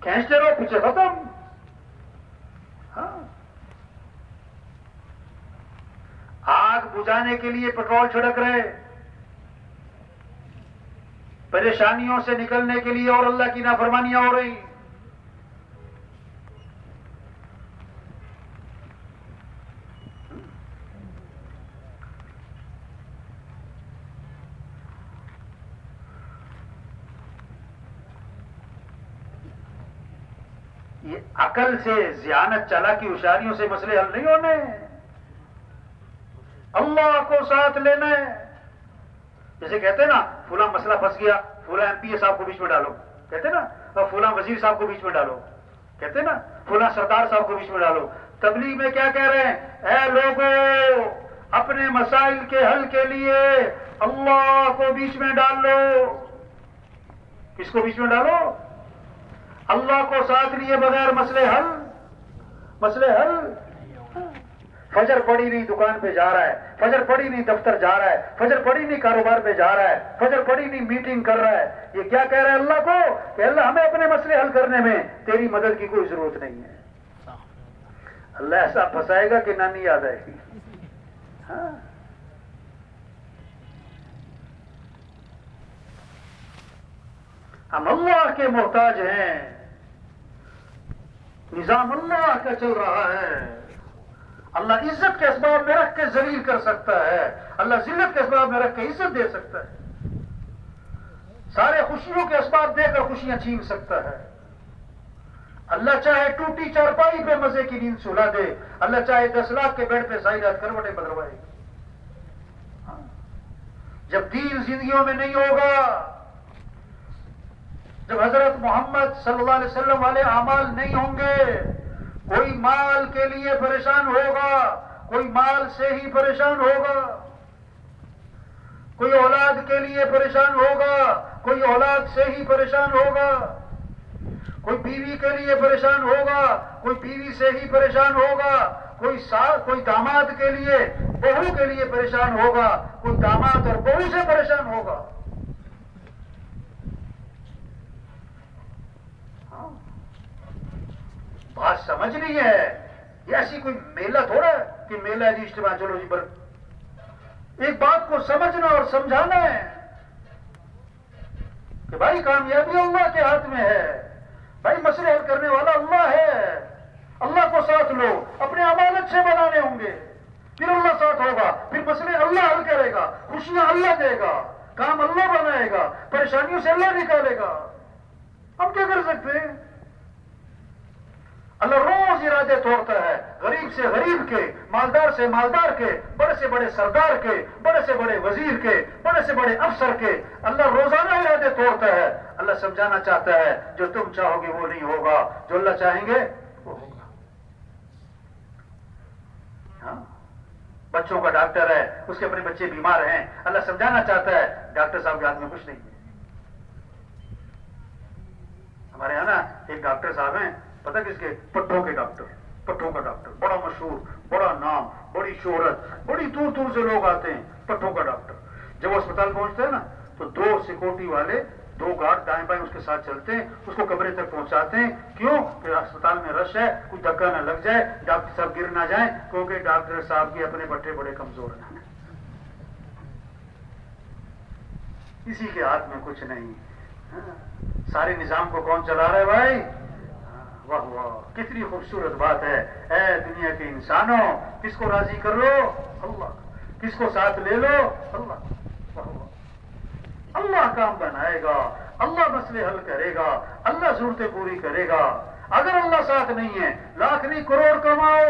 کھینچتے رہو، پیچھے ختم. ہاں، آگ بجھانے کے لیے پیٹرول چھڑک رہے، پریشانیوں سے نکلنے کے لیے اور اللہ کی نافرمانیاں ہو رہی. یہ عقل سے، ذہانت، چالاکی، ہوشیاریوں سے مسئلے حل نہیں ہونے. اللہ کو ساتھ لینا ہے. جیسے کہتے ہیں نا فلاں مسئلہ پھنس گیا، فلاں ایم پی اے صاحب کو بیچ میں ڈالو. کہتے ہیں نا فلاں وزیر صاحب کو بیچ میں ڈالو. کہتے ہیں نا فلاں سردار صاحب کو بیچ میں ڈالو. تبلیغ میں کیا کہہ رہے ہیں؟ اے لوگوں، اپنے مسائل کے حل کے لیے اللہ کو بیچ میں ڈال لو. کس کو بیچ میں ڈالو؟ اللہ کو ساتھ لیے بغیر مسئلے حل، مسئلے حل. فجر پڑی نہیں دکان پہ جا رہا ہے، فجر پڑی نہیں دفتر جا رہا ہے، فجر پڑی نہیں کاروبار پہ جا رہا ہے، فجر پڑی نہیں میٹنگ کر رہا ہے. یہ کیا کہہ رہا ہے اللہ کو کہ اللہ ہمیں اپنے مسئلے حل کرنے میں تیری مدد کی کوئی ضرورت نہیں ہے. اللہ ایسا پھنسائے گا کہ نانی یاد آئے گی. ہاں، ہم اللہ کے محتاج ہیں، نظام اللہ کا چل رہا ہے. اللہ عزت کے اسباب میں رکھ کے ذلیل کر سکتا ہے، اللہ ذلت کے اسباب میں رکھ کے عزت دے سکتا ہے، سارے خوشیوں کے اسباب دے کر خوشیاں چھین سکتا ہے. اللہ چاہے ٹوٹی چارپائی پہ مزے کی نیند سلا دے، اللہ چاہے 10 لاکھ کے بیڈ پہ ساری رات کروٹیں بدلوائے. جب دین زندگیوں میں نہیں ہوگا، جب حضرت محمد صلی اللہ علیہ وسلم والے اعمال نہیں ہوں گے، کوئی مال کے لیے پریشان ہوگا، کوئی مال سے ہی پریشان ہوگا، کوئی اولاد کے لیے پریشان ہوگا، کوئی اولاد سے ہی پریشان ہوگا، کوئی بیوی کے لیے پریشان ہوگا، کوئی بیوی سے ہی پریشان ہوگا، کوئی داماد کے لیے، بہو کے لیے پریشان ہوگا، کوئی داماد اور بہو سے پریشان ہوگا. بات سمجھ نہیں ہے. یہ ایسی کوئی میلہ تھوڑا ہے کہ میلہ ہے جی اجتماع چلو جی. ایک بات کو سمجھنا اور سمجھانا ہے کہ بھائی کامیابی اللہ کے ہاتھ میں ہے، بھائی مسئلے حل کرنے والا اللہ ہے. اللہ کو ساتھ لو، اپنے اعمال اچھے بنانے ہوں گے، پھر اللہ ساتھ ہوگا، پھر مسئلے اللہ حل کرے گا، خوشیاں اللہ دے گا، کام اللہ بنائے گا، پریشانیوں سے اللہ نکالے گا. ہم کیا کر سکتے ہیں؟ اللہ روز ارادے توڑتا ہے، غریب سے غریب کے، مالدار سے مالدار کے، بڑے سے بڑے سردار کے، بڑے سے بڑے وزیر کے، بڑے سے بڑے افسر کے. اللہ روزانہ ارادے توڑتا ہے. اللہ سمجھانا چاہتا ہے جو تم چاہو گے وہ نہیں ہوگا، جو اللہ چاہیں گے وہ ہوگا. بچوں کا ڈاکٹر ہے، اس کے اپنے بچے بیمار ہیں، اللہ سمجھانا چاہتا ہے ڈاکٹر صاحب کے ہاتھ میں کچھ نہیں ہے۔ ہمارے یہاں نا ایک ڈاکٹر صاحب ہیں، پتہ کس کے؟ پٹھوں کے ڈاکٹر، پٹھوں کا ڈاکٹر، بڑا مشہور، بڑا نام، بڑی شہرت، بڑی دور دور سے لوگ آتے ہیں، پٹھوں کا ڈاکٹر۔ جب وہ اسپتال پہنچتے ہیں نا تو 2 سیکورٹی والے، 2 گارڈ دائیں بائیں اس کے ساتھ چلتے ہیں، اس کو کمرے تک پہنچاتے ہیں۔ کیوں؟ کہ اسپتال میں رش ہے، کوئی دھکا نہ لگ جائے، ڈاکٹر صاحب گر نہ جائیں، کیونکہ ڈاکٹر صاحب کے اپنے بٹھے بڑے کمزور ہیں، کسی کے ہاتھ میں کچھ نہیں۔ سارے نظام کو کون چلا رہا ہے بھائی؟ واہ واہ، کتنی خوبصورت بات ہے۔ اے دنیا کے انسانوں، کس کو راضی کر لو؟ اللہ۔ کس کو ساتھ لے لو؟ اللہ۔ واہ واہ، اللہ کام بنائے گا، اللہ مسئلے حل کرے گا، اللہ ضرورتیں پوری کرے گا۔ اگر اللہ ساتھ نہیں ہے، لاکھ نہیں کروڑ کماؤ،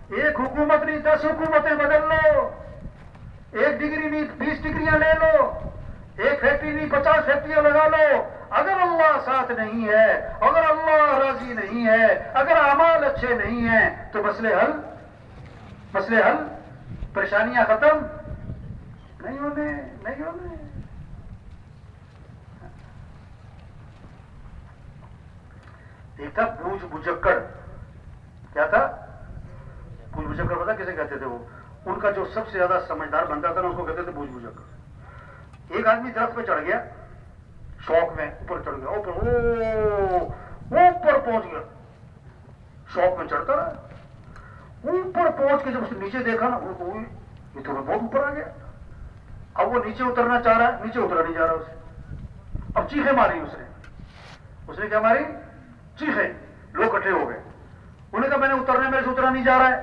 ایک حکومت نہیں 10 حکومتیں بدل لو، 1 ڈگری نہیں 20 ڈگریاں لے لو، 1 فیکٹری نہیں 50 فیکٹریاں لگا لو، اگر اللہ ساتھ نہیں ہے، اگر اللہ راضی نہیں ہے، اگر اعمال اچھے نہیں ہیں تو مسئلے حل، پریشانیاں ختم نہیں ہونے۔ ایک تھا بوجھ بجکڑ، کیا تھا؟ بوجھ بجکڑ، پتا کسے کہتے تھے؟ وہ ان کا جو سب سے زیادہ سمجھدار بنتا تھا نا، اس کو کہتے تھے بوجھ بجکڑ۔ ایک آدمی درخت پہ چڑھ گیا، شوق میں اوپر چڑھ گیا، اوپر پہنچ گیا، شوق میں چڑھتا رہا، اوپر پہنچ کے جب اس نے نیچے دیکھا نا، یہ تو بہت اوپر آ گیا۔ اب وہ نیچے اترنا چاہ رہا ہے، نیچے اترا نہیں جا رہا اسے۔ اب چیخیں ماری اس نے کیا ماری؟ چیخیں۔ لوگ اکٹھے ہو گئے، انہوں نے کہا میں نے اترنا، میرے سے اترا نہیں جا رہا ہے۔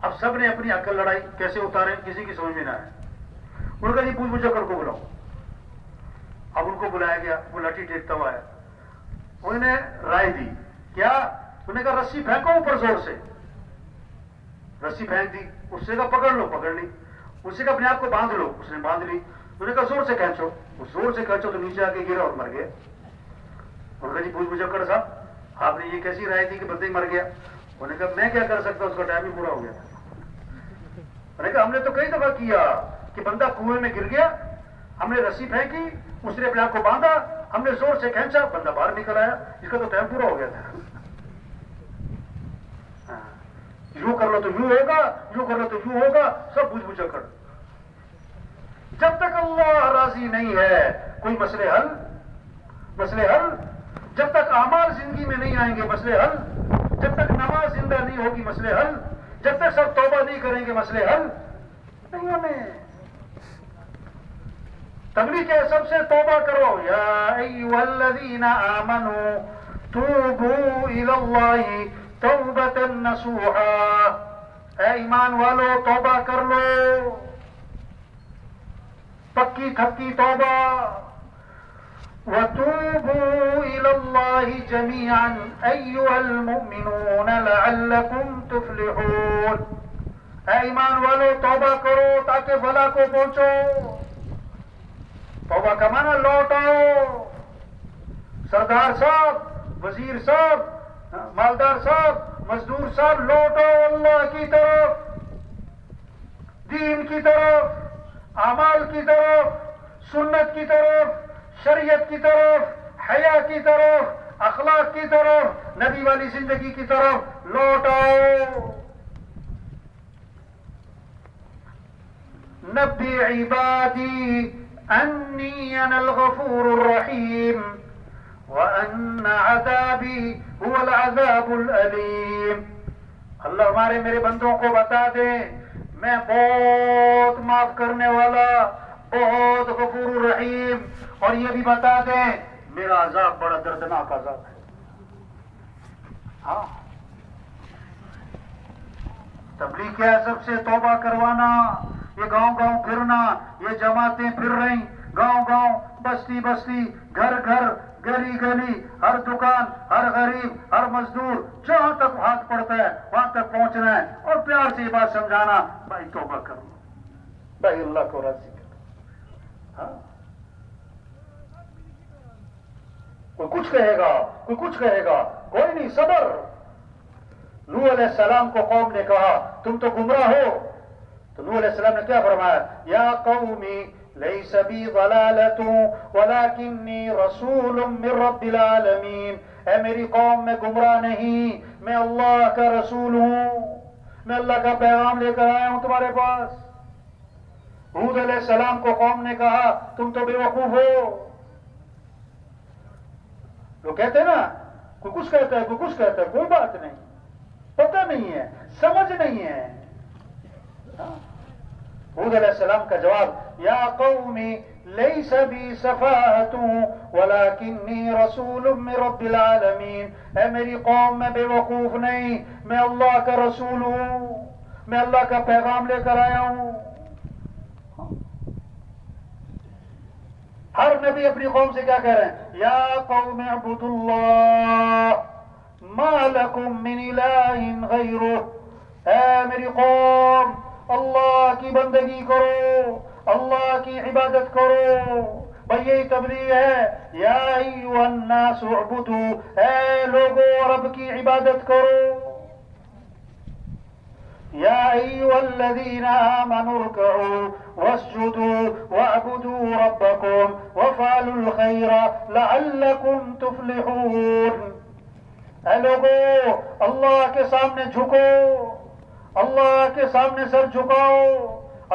اب سب نے اپنی عقل لڑائی، کیسے اتارے، کسی کی سمجھ میں نہ آئے۔ انہوں نے کہا جی بوجھ بجکڑ کو بلاؤ۔ اب ان کو بلایا گیا، وہ لاٹھی ٹیکتا ہوا ہے، انہوں نے رائے دی، کیا؟ انہوں نے کہا رسی پھینکو اوپر زور سے۔ رسی پھینک دی، اس سے کہا پکڑ لو، پکڑ لی۔ اس سے کہا اپنے آپ کو باندھ لو، اس نے باندھ لی۔ انہوں نے کہا زور سے کھینچو، وہ زور سے کھینچو تو نیچے آ کے گرا اور مر گیا۔ انہوں نے کہا جی بوجھ بجکڑ صاحب آپ نے یہ کیسی رائے دی کہ بندہ ہی مر گیا؟ انہوں نے کہا میں کیا کر سکتا، اس کا ٹائم ہی پورا ہو گیا تھا۔ انہوں نے کہا ہم نے تو کئی دفعہ کیا کہ بندہ کنویں میں گر گیا، ہم نے رسی پھینکی، اس نے اپنے آپ کو باندھا، ہم نے زور سے کھینچا، بندہ باہر نکل آیا، اس کا تو ٹائم پورا ہو گیا تھا۔ یوں کر لو تو یوں ہوگا، یوں کر لو تو یوں ہوگا، سب بوجھ بجکڑ۔ جب تک اللہ راضی نہیں ہے کوئی مسئلے حل، جب تک اعمال زندگی میں نہیں آئیں گے مسئلے حل، جب تک نماز زندہ نہیں ہوگی مسئلے حل، جب تک سب توبہ نہیں کریں گے مسئلے حل نہیں ہونے۔ تبلیغ ہے سب سے توبہ کرو، یا ایھا الذین آمنوا توبوا الی اللہ توبۃ نصوحا، اے ایمان والو توبہ کر لو، پکی تھکی توبہ۔ وَتُوبُوا إِلَى اللَّهِ جَمِيعًا أَيُّهَا الْمُؤْمِنُونَ لَعَلَّكُمْ تُفْلِحُونَ، اے ایمان والو توبہ کرو تاکہ فلاح کو پہنچو۔ توبہ کا معنی لوٹ آؤ۔ سردار صاحب، وزیر صاحب، مالدار صاحب، مزدور صاحب، لوٹ آؤ اللہ کی طرف، دین کی طرف، اعمال کی طرف، سنت کی طرف، شریعت کی طرف، حیا کی طرف، اخلاق کی طرف، نبی والی زندگی کی طرف لوٹ آؤ۔ نبی عبادی انی انا الغفور الرحیم وان عذابی هو العذاب العلیم، اللہ ہمارے میرے بندوں کو بتا دے میں بہت معاف کرنے والا، بہت غفور الرحیم، اور یہ بھی بتا دیں میرا عذاب بڑا دردناک عذاب ہے۔ ہاں تبلیغ کیا ہے؟ سب سے توبہ کروانا، یہ گاؤں گاؤں پھرنا، یہ جماعتیں پھر رہی، گاؤں گاؤں، بستی بستی، گھر گھر، گلی گلی، ہر دکان، ہر غریب، ہر مزدور، جہاں تک ہاتھ پڑتا ہے وہاں تک پہنچنا ہے اور پیار سے یہ بات سمجھانا، بھائی توبہ کر لو، بھائی اللہ کو راضی کر۔ ہاں کوئی کچھ کہے گا، کوئی کچھ کہے گا، کوئی نہیں، صبر۔ نوح علیہ السلام کو قوم نے کہا تم تو گمراہ ہو، تو نوح علیہ السلام نے کیا فرمایا؟ یا قومی لیس بی ضلالۃ ولکنی رسول من رب العالمین، اے میری قوم میں گمراہ نہیں، میں اللہ کا رسول ہوں، میں اللہ کا پیغام لے کر آیا ہوں تمہارے پاس۔ ہود علیہ السلام کو قوم نے کہا تم تو بے وقوف ہو۔ لوگ کہتے ہیں نا کوئی کچھ کہتا ہے، کوئی کچھ کہتا ہے، کوئی بات نہیں، پتہ نہیں ہے، سمجھ نہیں ہے۔ ہود علیہ السلام کا جواب یا قومی لیس بی سفاہۃ ولکنی رسول من رب العالمین، اے میری قوم میں بے وقوف نہیں، میں اللہ کا رسول ہوں، میں اللہ کا پیغام لے کر آیا ہوں۔ ہر نبی اپنی قوم سے کیا کہہ رہے ہیں؟ یا قوم اعبدوا اللہ ما لکم من الہ غیرہ، اے میری قوم اللہ کی بندگی کرو، اللہ کی عبادت کرو۔ بھئی یہی تبلیغ ہے، یا ایھا الناس اعبدوا، اے لوگو رب کی عبادت کرو۔ یا ایھا الذین آمنوا ارکعوا واسجدوا واعبدوا ربکم وافعلوا الخیر لعلکم تفلحون، اے لوگو اللہ کے سامنے جھکو، اللہ کے سامنے سر جھکاؤ،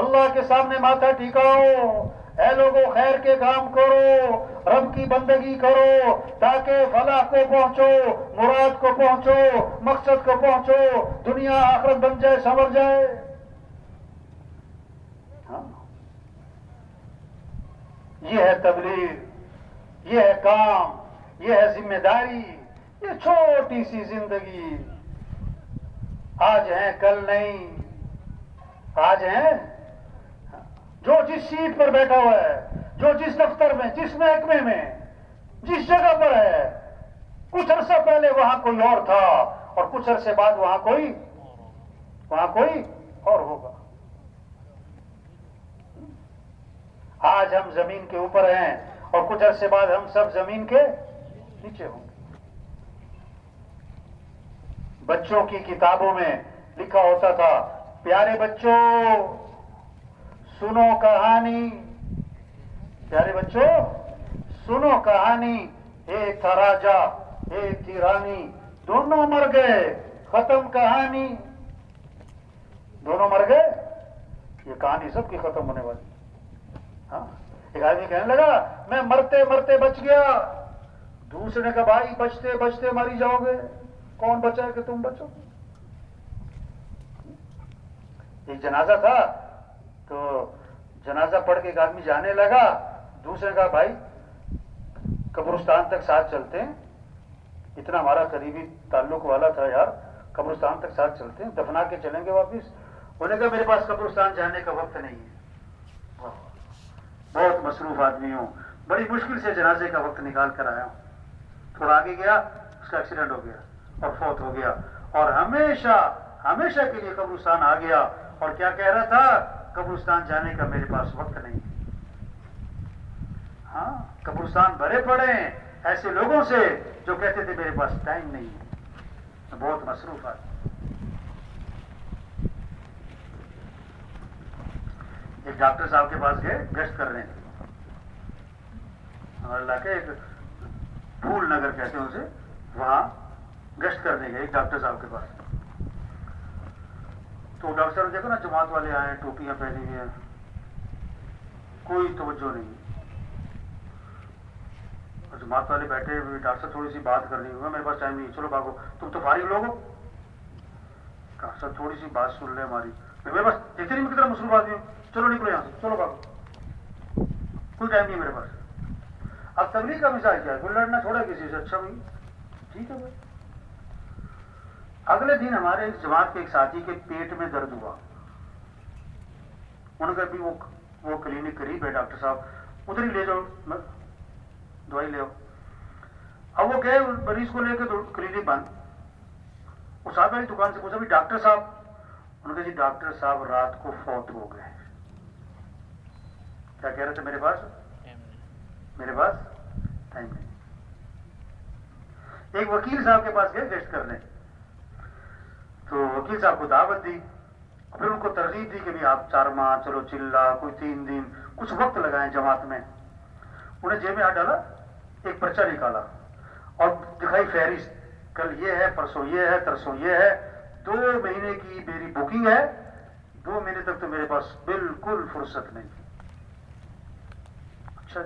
اللہ کے سامنے ماتھا ٹھکاؤ، اے لوگوں خیر کے کام کرو، رب کی بندگی کرو تاکہ فلاح کو پہنچو، مراد کو پہنچو، مقصد کو پہنچو، دنیا آخرت بن جائے، سنور جائے۔ یہ ہے تبلیغ، یہ ہے کام، یہ ہے ذمہ داری، یہ چھوٹی سی زندگی، آج ہیں کل نہیں، آج ہیں جو جس سیٹ پر بیٹھا ہوا ہے، جو جس دفتر میں، جس محکمے میں، جس جگہ پر ہے، کچھ عرصہ پہلے وہاں کوئی اور تھا اور کچھ عرصے بعد وہاں کوئی اور ہوگا۔ آج ہم زمین کے اوپر ہیں اور کچھ عرصے بعد ہم سب زمین کے نیچے ہوں گے۔ بچوں کی کتابوں میں لکھا ہوتا تھا پیارے بچوں سنو کہانی، پیارے بچوں سنو کہانی، ایک تھا راجا ایک تھی رانی، دونوں مر گئے، ختم کہانی، دونوں مر گئے، یہ کہانی سب کی ختم ہونے والی۔ ہاں ایک آدمی کہنے لگا میں مرتے مرتے بچ گیا، دوسرے نے کہا بھائی بچتے بچتے مری جاؤ گے، کون بچا کہ تم بچو؟ ایک جنازہ تھا تو جنازہ پڑھ کے ایک آدمی جانے لگا، دوسرے نے کہا بھائی قبرستان تک ساتھ چلتے ہیں، اتنا ہمارا قریبی تعلق والا تھا یار، قبرستان تک ساتھ چلتے ہیں، دفنا کے چلیں گے واپس۔ انہوں نے کہا میرے پاس قبرستان جانے کا وقت نہیں ہے، بہت مصروف آدمی ہوں، بڑی مشکل سے جنازے کا وقت نکال کر آیا ہوں۔ تھوڑا آگے گیا اس کا ایکسیڈنٹ ہو گیا اور فوت ہو گیا، اور ہمیشہ ہمیشہ کے لیے قبرستان آ گیا، اور کیا کہہ رہا تھا قبرستان جانے کا میرے پاس وقت نہیں۔ ہاں قبرستان بھرے پڑے ہیں ایسے لوگوں سے جو کہتے تھے میرے پاس ٹائم نہیں ہے، بہت مصروف آدمی۔ ایک ڈاکٹر صاحب کے پاس گئے، گشت کر رہے ہیں، ہمارے علاقے ایک پھول نگر کہتے ہیں اسے، وہاں گشت کرنے گئے ایک ڈاکٹر صاحب کے پاس۔ تو ڈاکٹر صاحب دیکھو نا جماعت والے آئے ہیں، ٹوپیاں پہنی ہوئی ہیں، کوئی توجہ نہیں، اور جماعت والے بیٹھے ہوئے، ڈاکٹر صاحب تھوڑی سی بات کرنی ہوگا، میرے پاس ٹائم نہیں، چلو بھاگو، تم تو فارغ لوگ ہو، ڈاکٹر صاحب تھوڑی سی بات سن لے ہماری، میرے پاس دیکھتے نہیں میں کتنا مصروف آدمی ہوں، چلو نکلو یہاں سے، چلو بھاگو، کوئی ٹائم نہیں میرے پاس۔ اب تبلیغ کا مثال کیا ہے؟ کوئی لڑنا چھوڑا کسی سے، اچھا بھائی ٹھیک ہے بھائی۔ اگلے دن ہمارے اس جماعت کے ایک ساتھی کے پیٹ میں درد ہوا، انہوں نے کہا بھی وہ کلینک قریب ہے ڈاکٹر صاحب، ادھر ہی لے جاؤ، دوائی لے آؤ۔ اب وہ گئے مریض کو لے کے، تو کلینک بند۔ وہ صاحب والی دکان سے پوچھا بھی ڈاکٹر صاحب، انہوں نے کہا جی ڈاکٹر صاحب رات کو فوت ہو گئے۔ کیا کہہ رہے تھے؟ میرے پاس ٹائم نہیں۔ ایک وکیل صاحب کے پاس گئے گشت کرنے، تو وکیل صاحب کو دعوت دی، پھر ان کو کو ترغیب دی کہ بھی آپ 4 ماہ چلو چلا کوئی 3 دن کچھ وقت لگائیں جماعت میں. انہیں جیب میں ہاتھ ڈالا, ایک پرچہ نکالا اور دکھائی فہرست, کل یہ ہے, پرسوں یہ ہے, ترسوں یہ ہے, 2 مہینے کی میری بکنگ ہے, 2 مہینے تک تو میرے پاس بالکل فرصت نہیں. اچھا,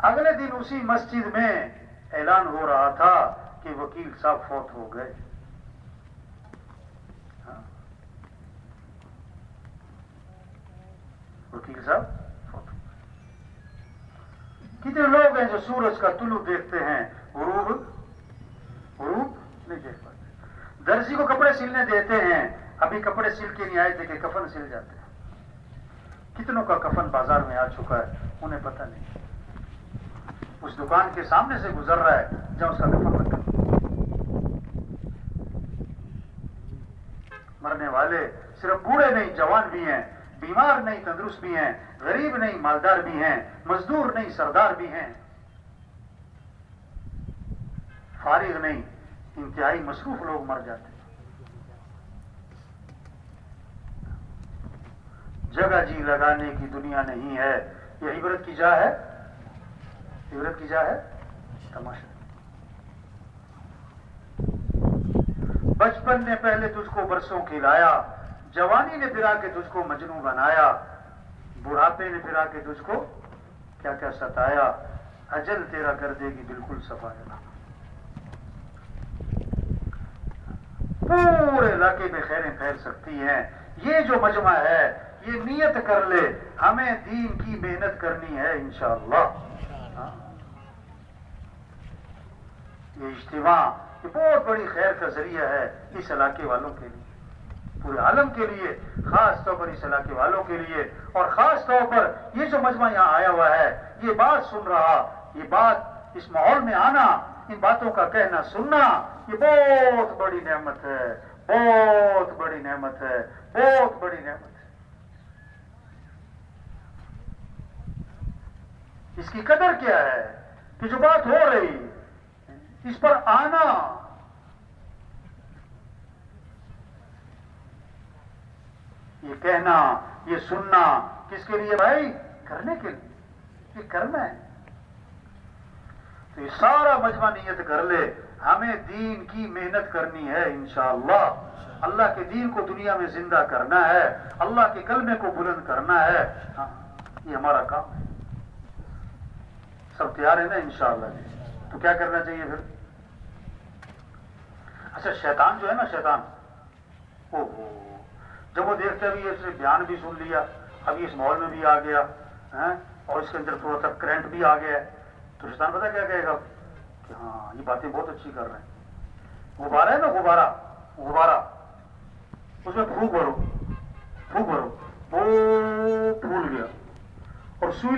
اگلے دن اسی مسجد میں اعلان ہو رہا تھا کہ وکیل صاحب فوت ہو گئے. وکیل صاحب فوت ہو گئے. کتنے لوگ ہیں جو سورج کا طلوع دیکھتے ہیں, غروب نہیں دیکھ پاتے. درزی کو کپڑے سلنے دیتے ہیں, ابھی کپڑے سل کے نہیں آئے تھے کہ کفن سل جاتے ہیں. کتنوں کا کفن بازار میں آ چکا ہے, انہیں پتہ نہیں. اس دکان کے سامنے سے گزر رہا ہے جہاں اس کا کفن رکھا. مرنے والے صرف بوڑھے نہیں جوان بھی ہیں, بیمار نہیں تندرست بھی ہیں, غریب نہیں مالدار بھی ہیں, مزدور نہیں سردار بھی ہیں, فارغ نہیں انتہائی مصروف لوگ مر جاتے ہیں. جگہ جی لگانے کی دنیا نہیں ہے, یہ عبرت کی جا ہے, عبرت کی جا ہے تماشا. بچپن نے پہلے تجھ کو برسوں کھلایا, جوانی نے پھرا کے تجھ کو مجنوں بنایا, بڑھاپے نے پھرا کے تجھ کو کیا کیا ستایا, اجل تیرا کر دے گی بالکل صفایا. پورے علاقے میں خیریں پھیل سکتی ہیں. یہ جو مجمع ہے یہ نیت کر لے, ہمیں دین کی محنت کرنی ہے انشاءاللہ. یہ اجتماع یہ بہت بڑی خیر کا ذریعہ ہے اس علاقے والوں کے لیے, پورے عالم کے لیے, خاص طور پر اس علاقے والوں کے لیے. اور خاص طور پر یہ جو مجمع یہاں آیا ہوا ہے, یہ بات سن رہا, یہ بات اس ماحول میں آنا, ان باتوں کا کہنا سننا, یہ بہت بڑی نعمت ہے, بہت بڑی نعمت ہے, بہت بڑی نعمت ہے. اس کی قدر کیا ہے کہ جو بات ہو رہی اس پر آنا, یہ کہنا, یہ سننا کس کے لیے بھائی؟ کرنے کے لیے, یہ کرنا ہے. تو یہ سارا مجمع نیت کر لے, ہمیں دین کی محنت کرنی ہے انشاءاللہ. اللہ کے دین کو دنیا میں زندہ کرنا ہے, اللہ کے کلمے کو بلند کرنا ہے. ہاں, یہ ہمارا کام ہے. سب تیار ہے نا انشاءاللہ جی؟ تو کیا کرنا چاہیے پھر؟ اچھا, شیطان جو ہے نا, شیطان جب وہ دیکھتے ابھی اس نے بیان بھی سن لیا, ابھی اس ماحول میں بھی آ گیا اور اس کے اندر تھوڑا سا کرنٹ بھی آ گیا ہے, تو شیطان پتہ کیا کہے گا کہ ہاں یہ باتیں بہت اچھی کر رہے ہیں. غبارہ ہے نا, غبارہ, اس میں پھونک بھرو, وہ پھول گیا. اور سوئی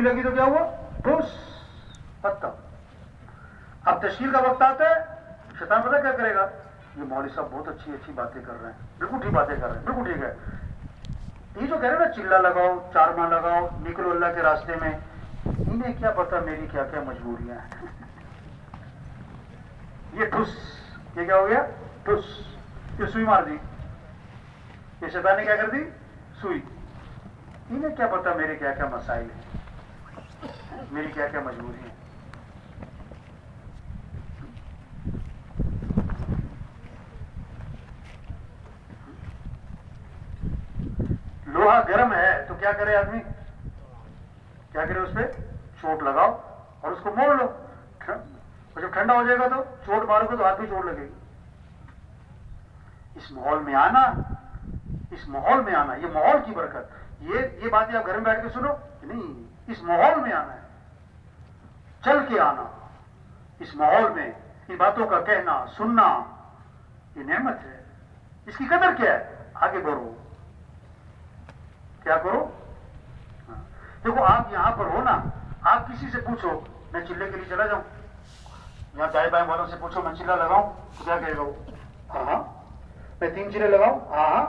لگی تو کیا ہوا؟ ٹھوس پتہ. اب تشکیل کا وقت آتا ہے, شیطان پتہ کیا کرے گا, یہ مولوی صاحب بہت اچھی باتیں کر رہے ہیں, بالکل ٹھیک باتیں کر رہے ہیں, بالکل ٹھیک ہے. یہ جو کہہ رہے ہیں نا چلا لگاؤ, 4 ماہ لگاؤ, نکلو اللہ کے راستے میں, انہیں کیا پتا میری کیا کیا مجبوریاں ہیں. یہ ٹھوس, یہ کیا ہو گیا؟ ٹھوس, یہ سوئی مار دی, یہ شیطان نے کیا کر دی؟ سوئی. انہیں کیا پتا میرے کیا کیا مسائل ہیں, میری کیا کیا مجبوری ہیں. لوہا گرم ہے تو کیا کرے آدمی؟ کیا کرے؟ اس پہ چوٹ لگاؤ اور اس کو موڑ لو, اور جب ٹھنڈا ہو جائے گا تو چوٹ مارو گے تو ہاتھ بھی چوٹ لگے گی. اس ماحول میں آنا, یہ ماحول کی برکت. یہ باتیں آپ گھر میں بیٹھ کے سنو نہیں, اس ماحول میں آنا ہے, چل کے آنا, اس ماحول میں ان باتوں کا کہنا سننا, یہ نعمت ہے. اس کی قدر کیا ہے؟ آگے بڑھو, کیا کرو. دیکھو آپ یہاں پر ہو نا, آپ کسی سے پوچھو میں چلے کے لیے چلا جاؤں, یہاں دائیں بائیں والوں سے پوچھو میں چلا لگاؤں, تو کیا کہے گا وہ؟ ہاں میں 3 چلے لگاؤں. ہاں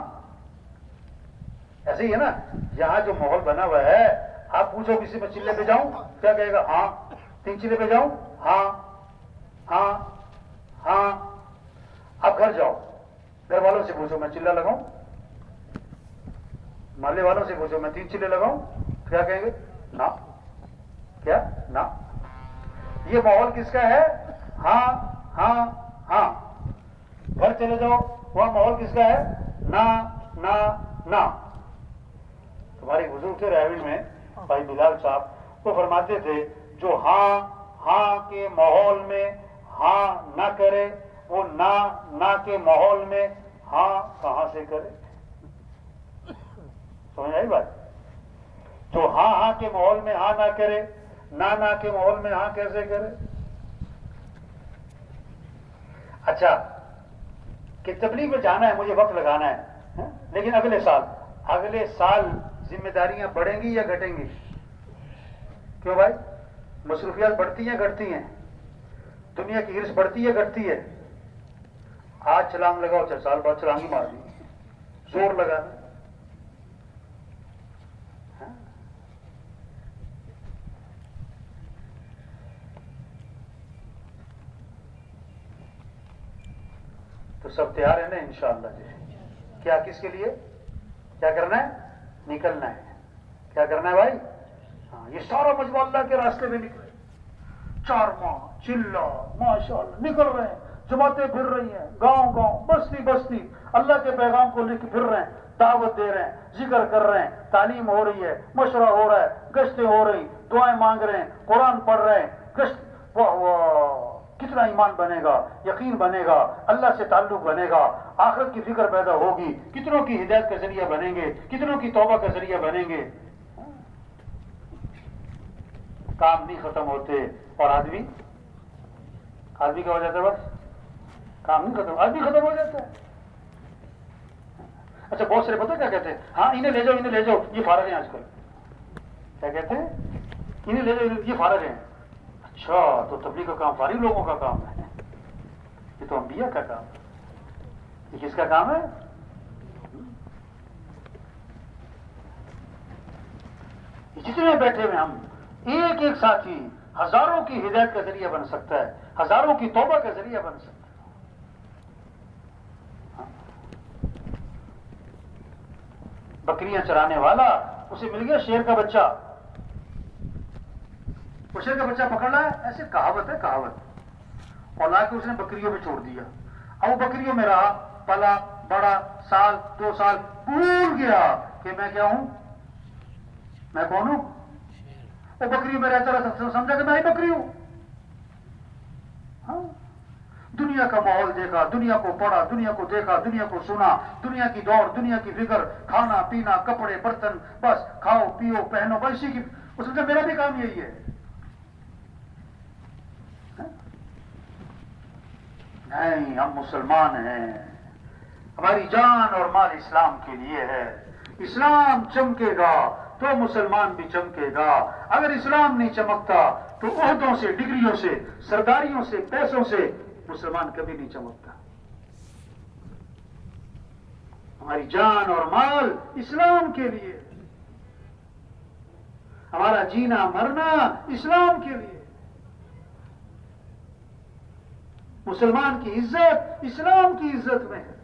ایسے ہی ہے نا, یہاں جو ماحول بنا ہوا ہے, آپ پوچھو کسی میں چلے پہ جاؤں, کیا کہے گا؟ ہاں. 3 چلے پہ جاؤں؟ ہاں. اب گھر جاؤ, گھر والوں سے پوچھو میں چلا لگاؤں، محلے والوں سے پوچھو میں 3 چلے لگاؤں، کیا کہیں گے؟ نہ، کیا نہ۔ یہ ماحول کس کا ہے؟ ہاں ہاں ہاں۔ گھر چلے جاؤ، وہاں ماحول کس کا ہے؟ نہ نہ نہ۔ تمہاری بزرگ تھے راوی میں بھائی بلال صاحب، وہ فرماتے تھے جو ہاں ہاں کے ماحول میں ہاں نہ کرے، وہ نہ نہ کے ماحول میں ہاں کہاں سے کرے؟ سمجھ آئی بات؟ جو ہاں ہاں کے ماحول میں ہاں نہ کرے، نہ نہ کے ماحول میں ہاں کیسے کرے؟ اچھا کہ تبلیغ میں جانا ہے، مجھے وقت لگانا ہے، لیکن اگلے سال ذمہ داریاں بڑھیں گی یا گھٹیں گی؟ کیوں بھائی؟ مصروفیات بڑھتی ہیں گھٹتی ہیں؟ دنیا کی ہرس بڑھتی ہے گھٹتی ہے؟ آج چھلانگ لگاؤ 4 سال بعد چھلانگ ہی مار دی، زور لگانا۔ تو سب تیار ہے نا انشاءاللہ جی؟ کیا کس کے لیے کیا کرنا ہے؟ نکلنا ہے۔ کیا کرنا ہے بھائی؟ ہاں، یہ سارا مجموعہ اللہ کے راستے میں نکلے، 4 ماہ چلا ماشاءاللہ نکل رہے ہیں، جماعتیں پھر رہی ہیں، گاؤں گاؤں بستی بستی اللہ کے پیغام کو لے کے پھر رہے ہیں، دعوت دے رہے ہیں، ذکر کر رہے ہیں، تعلیم ہو رہی ہے، مشورہ ہو رہا ہے، گشتیں ہو رہی، دعائیں مانگ رہے ہیں، قرآن پڑھ رہے ہیں، گشت واہ واہ، کتنا ایمان بنے گا، یقین بنے گا، اللہ سے تعلق بنے گا، آخرت کی فکر پیدا ہوگی، کتنوں کی ہدایت کا ذریعہ بنیں گے، کتنوں کی توبہ کا ذریعہ بنیں گے۔ کام نہیں ختم ہوتے اور آدمی کیا ہو جاتا ہے؟ بس کام نہیں ختم، آدمی ختم ہو جاتا ہے۔ اچھا بہت سارے پتہ کیا کہتے ہیں؟ ہاں انہیں لے جاؤ یہ فارغ ہیں آج کل۔ کیا کہتے ہیں؟ انہیں لے جاؤ یہ فارغ ہیں۔ اچھا تو تبلیغ کا کام فارغ لوگوں کا کام ہے؟ یہ تو انبیاء کا کام ہے۔ یہ کس کا کام ہے؟ جتنے بیٹھے ہوئے ہم، ایک ایک ساتھی ہزاروں کی ہدایت کا ذریعہ بن سکتا ہے، ہزاروں کی توبہ کا ذریعہ بن سکتا ہے۔ بکریاں چرانے والا، اسے مل گیا شیر کا بچہ، وہ شیر کا بچہ پکڑ رہا ہے، ایسے کہاوت ہے کہاوت، اور لا کے اس نے بکریوں میں چھوڑ دیا۔ اب وہ بکریوں میں رہا، پلا بڑا، سال 2 سال، بھول گیا کہ میں کیا ہوں، میں کون ہوں۔ وہ بکریوں میں رہتا رہا، سمجھا کہ میں ہی بکری ہوں۔ ہاں، دنیا کا ماحول دیکھا، دنیا کو پڑھا، دنیا کو دیکھا، دنیا کو سنا، دنیا کی دوڑ، دنیا کی فکر، کھانا پینا، کپڑے برتن، بس کھاؤ پیو پہنو، بس اسی کی، وہ سمجھا میرا بھی کام یہی ہے۔ نہیں، ہم مسلمان ہیں، ہماری جان اور مال اسلام کے لیے ہے۔ اسلام چمکے گا تو مسلمان بھی چمکے گا، اگر اسلام نہیں چمکتا تو عہدوں سے، ڈگریوں سے، سرداریوں سے، پیسوں سے مسلمان کبھی نہیں چمکتا۔ ہماری جان اور مال اسلام کے لیے، ہمارا جینا مرنا اسلام کے لیے، مسلمان کی عزت اسلام کی عزت میں ہے،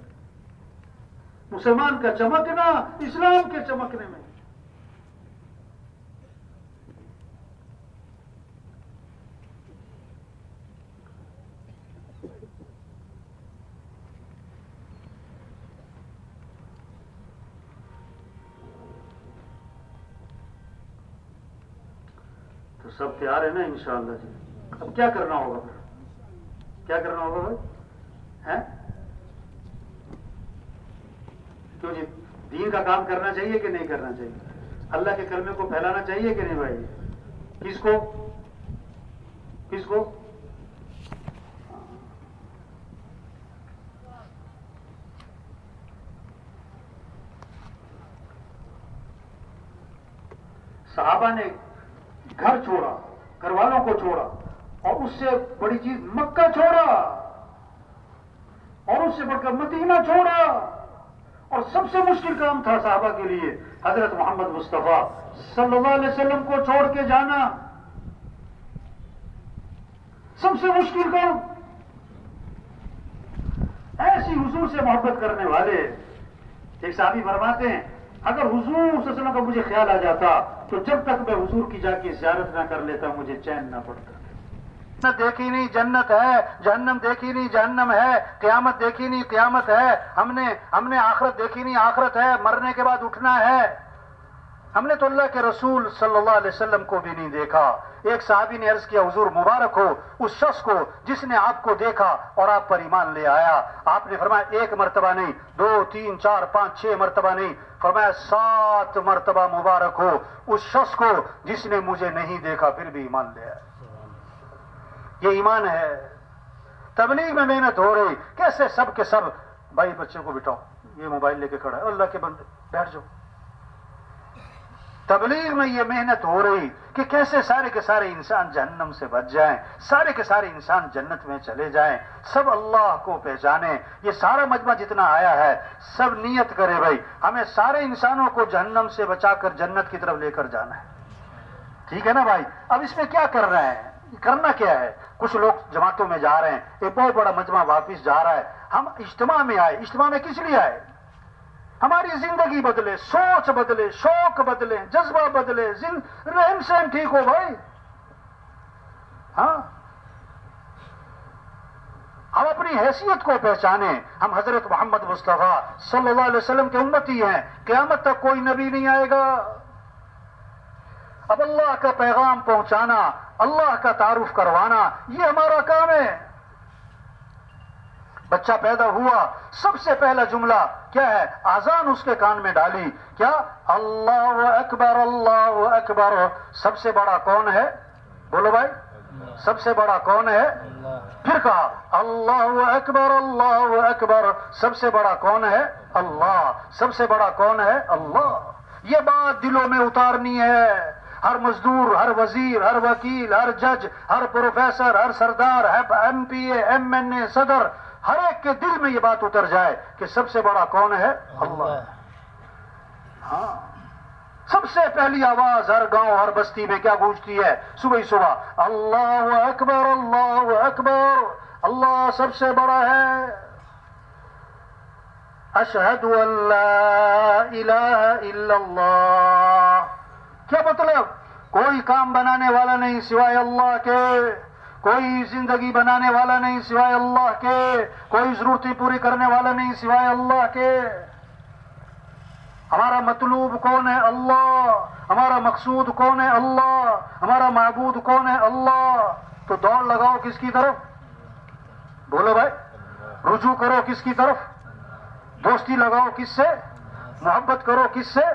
مسلمان کا چمکنا اسلام کے چمکنے میں ہے۔ تو سب تیار ہے نا انشاءاللہ جی؟ اب کیا کرنا ہوگا پھر؟ کیا کرنا ہوگا بھائی؟ ہیں؟ کیوں جی؟ دین کا کام کرنا چاہیے کہ نہیں کرنا چاہیے؟ اللہ کے کلمے کو پھیلانا چاہیے کہ نہیں بھائی؟ کس کو؟ کس کو؟ صحابہ نے گھر چھوڑا، گھر والوں کو چھوڑا، اور اس سے بڑی چیز مکہ چھوڑا، اور اس سے بڑھ کر مدینہ چھوڑا، اور سب سے مشکل کام تھا صحابہ کے لیے حضرت محمد مصطفیٰ صلی اللہ علیہ وسلم کو چھوڑ کے جانا، سب سے مشکل کام۔ ایسی حضور سے محبت کرنے والے. ایک صحابی فرماتے ہیں اگر حضور صلی اللہ علیہ وسلم کا مجھے خیال آ جاتا تو جب تک میں حضور کی جا کے زیارت نہ کر لیتا مجھے چین نہ پڑتا. جنت دیکھی نہیں جنت ہے، جہنم دیکھی نہیں جہنم ہے، قیامت دیکھی نہیں قیامت ہے، ہم نے آخرت دیکھی نہیں آخرت ہے، مرنے کے بعد اٹھنا ہے. ہم نے تو اللہ کے رسول صلی اللہ علیہ وسلم کو بھی نہیں دیکھا. ایک صحابی نے عرض کیا حضور مبارک ہو اس شخص کو جس نے آپ کو دیکھا اور آپ پر ایمان لے آیا. آپ نے فرمایا 1 مرتبہ نہیں، 2 3 4 5 6 مرتبہ نہیں، فرمایا 7 مرتبہ مبارک ہو اس شخص کو جس نے مجھے نہیں دیکھا پھر بھی ایمان لے آیا. یہ ایمان ہے. تبلیغ میں محنت ہو رہی، کیسے سب کے سب بھائی بچے کو بٹھاؤ، یہ موبائل لے کے کھڑا ہے، اللہ کے بندے بیٹھ جاؤ. تبلیغ میں یہ محنت ہو رہی کہ کیسے سارے کے سارے انسان جہنم سے بچ جائیں، سارے کے سارے انسان جنت میں چلے جائیں، سب اللہ کو پہچانیں. یہ سارا مجمع جتنا آیا ہے سب نیت کرے بھائی ہمیں سارے انسانوں کو جہنم سے بچا کر جنت کی طرف لے کر جانا ہے. ٹھیک ہے نا بھائی؟ اب اس میں کیا کر رہے ہیں؟ کرنا کیا ہے؟ کچھ لوگ جماعتوں میں جا رہے ہیں، ایک بہت بڑا مجمع واپس جا رہا ہے. ہم اجتماع میں آئے، اجتماع میں کس لیے آئے؟ ہماری زندگی بدلے، سوچ بدلے، شوق بدلے، جذبہ بدلے، رہن سہن ٹھیک ہو بھائی. ہاں ہم اپنی حیثیت کو پہچانیں. ہم حضرت محمد مصطفیٰ صلی اللہ علیہ وسلم کے امتی ہیں. قیامت تک کوئی نبی نہیں آئے گا. اب اللہ کا پیغام پہنچانا، اللہ کا تعارف کروانا یہ ہمارا کام ہے. بچہ پیدا ہوا سب سے پہلا جملہ کیا ہے؟ اذان اس کے کان میں ڈالی، کیا؟ اللہ اکبر اللہ اکبر. سب سے بڑا کون ہے؟ بولو بھائی، سب سے بڑا کون ہے؟ پھر کہا اللہ اکبر اللہ اکبر. سب سے بڑا کون ہے؟ اللہ. سب سے بڑا کون ہے؟ اللہ. یہ بات دلوں میں اتارنی ہے. ہر مزدور، ہر وزیر، ہر وکیل، ہر جج، ہر پروفیسر، ہر سردار، ایم پی اے، ایم این اے، صدر، ہر ایک کے دل میں یہ بات اتر جائے کہ سب سے بڑا کون ہے؟ اللہ. ہاں سب سے پہلی آواز ہر گاؤں ہر بستی میں کیا گونجتی ہے صبح ہی صبح؟ اللہ اکبر اللہ اکبر. اللہ سب سے بڑا ہے. اشہد ان لا الہ الا اللہ. کیا مطلب؟ کوئی کام بنانے والا نہیں سوائے اللہ کے، کوئی زندگی بنانے والا نہیں سوائے اللہ کے، کوئی ضرورتیں پوری کرنے والا نہیں سوائے اللہ کے. ہمارا مطلوب کون ہے؟ اللہ. ہمارا مقصود کون ہے؟ اللہ. ہمارا معبود کون ہے؟ اللہ. تو دوڑ لگاؤ کس کی طرف؟ بولو بھائی. رجوع کرو کس کی طرف؟ دوستی لگاؤ کس سے؟ محبت کرو کس سے؟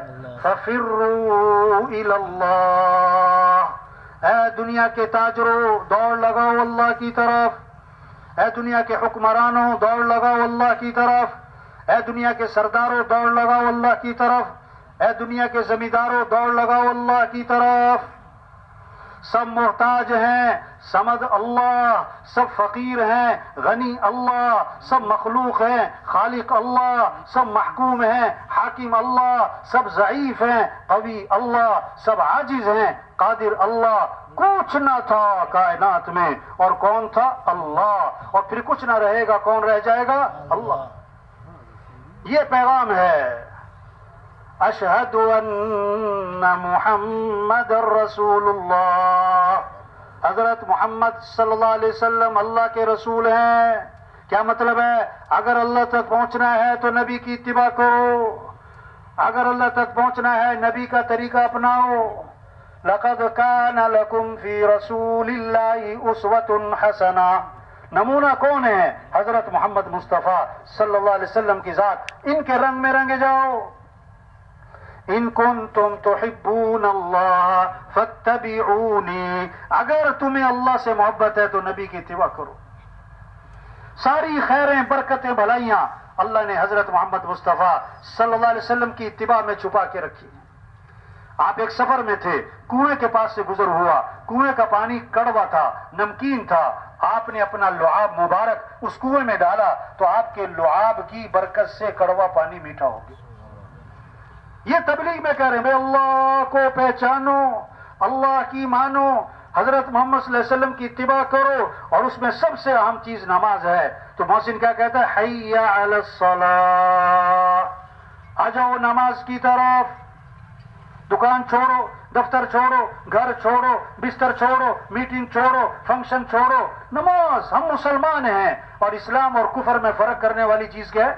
فَفِرُّوا إِلَى اللَّهِ. اے دنیا کے تاجروں دوڑ لگاؤ اللہ کی طرف. اے دنیا کے حکمرانوں دوڑ لگاؤ اللہ کی طرف. اے دنیا کے سرداروں دوڑ لگاؤ اللہ کی طرف. اے دنیا کے زمینداروں دوڑ لگاؤ اللہ کی طرف. سب محتاج ہیں، سمد اللہ. سب فقیر ہیں، غنی اللہ. سب مخلوق ہیں، خالق اللہ. سب محکوم ہیں، حاکم اللہ. سب ضعیف ہیں، قوی اللہ. سب عاجز ہیں، قادر اللہ. کچھ نہ تھا کائنات میں اور کون تھا؟ اللہ. اور پھر کچھ نہ رہے گا، کون رہ جائے گا؟ اللہ. یہ پیغام ہے. اشہد ان محمد رسول اللہ. حضرت محمد صلی اللہ علیہ وسلم اللہ کے رسول ہیں. کیا مطلب ہے؟ اگر اللہ تک پہنچنا ہے تو نبی کی اتباع کرو. اگر اللہ تک پہنچنا ہے نبی کا طریقہ اپناؤ. لقد کان لکم فی رسول اللہ اسوۃ حسنہ. نمونہ کون ہے؟ حضرت محمد مصطفیٰ صلی اللہ علیہ وسلم کی ذات. ان کے رنگ میں رنگے جاؤ. ان کنتم تحبون اللہ فاتبعونی. اگر تمہیں اللہ سے محبت ہے تو نبی کی اتباع کرو. ساری خیریں، برکتیں، بھلائیاں اللہ نے حضرت محمد مصطفیٰ صلی اللہ علیہ وسلم کی اتباع میں چھپا کے رکھی. آپ ایک سفر میں تھے، کنویں کے پاس سے گزر ہوا. کنویں کا پانی کڑوا تھا، نمکین تھا. آپ نے اپنا لعاب مبارک اس کنویں میں ڈالا تو آپ کے لعاب کی برکت سے کڑوا پانی میٹھا ہو گیا. یہ تبلیغ میں کہہ رہے ہیں بھائی اللہ کو پہچانو، اللہ کی مانو. حضرت محمد صلی اللہ علیہ وسلم کی اتباع کرو اور اس میں سب سے اہم چیز نماز ہے. تو محسن کیا کہتا ہے؟ حی علی الصلاۃ، آ جاؤ نماز کی طرف. دکان چھوڑو، دفتر چھوڑو، گھر چھوڑو، بستر چھوڑو، میٹنگ چھوڑو، فنکشن چھوڑو، نماز. ہم مسلمان ہیں. اور اسلام اور کفر میں فرق کرنے والی چیز کیا ہے؟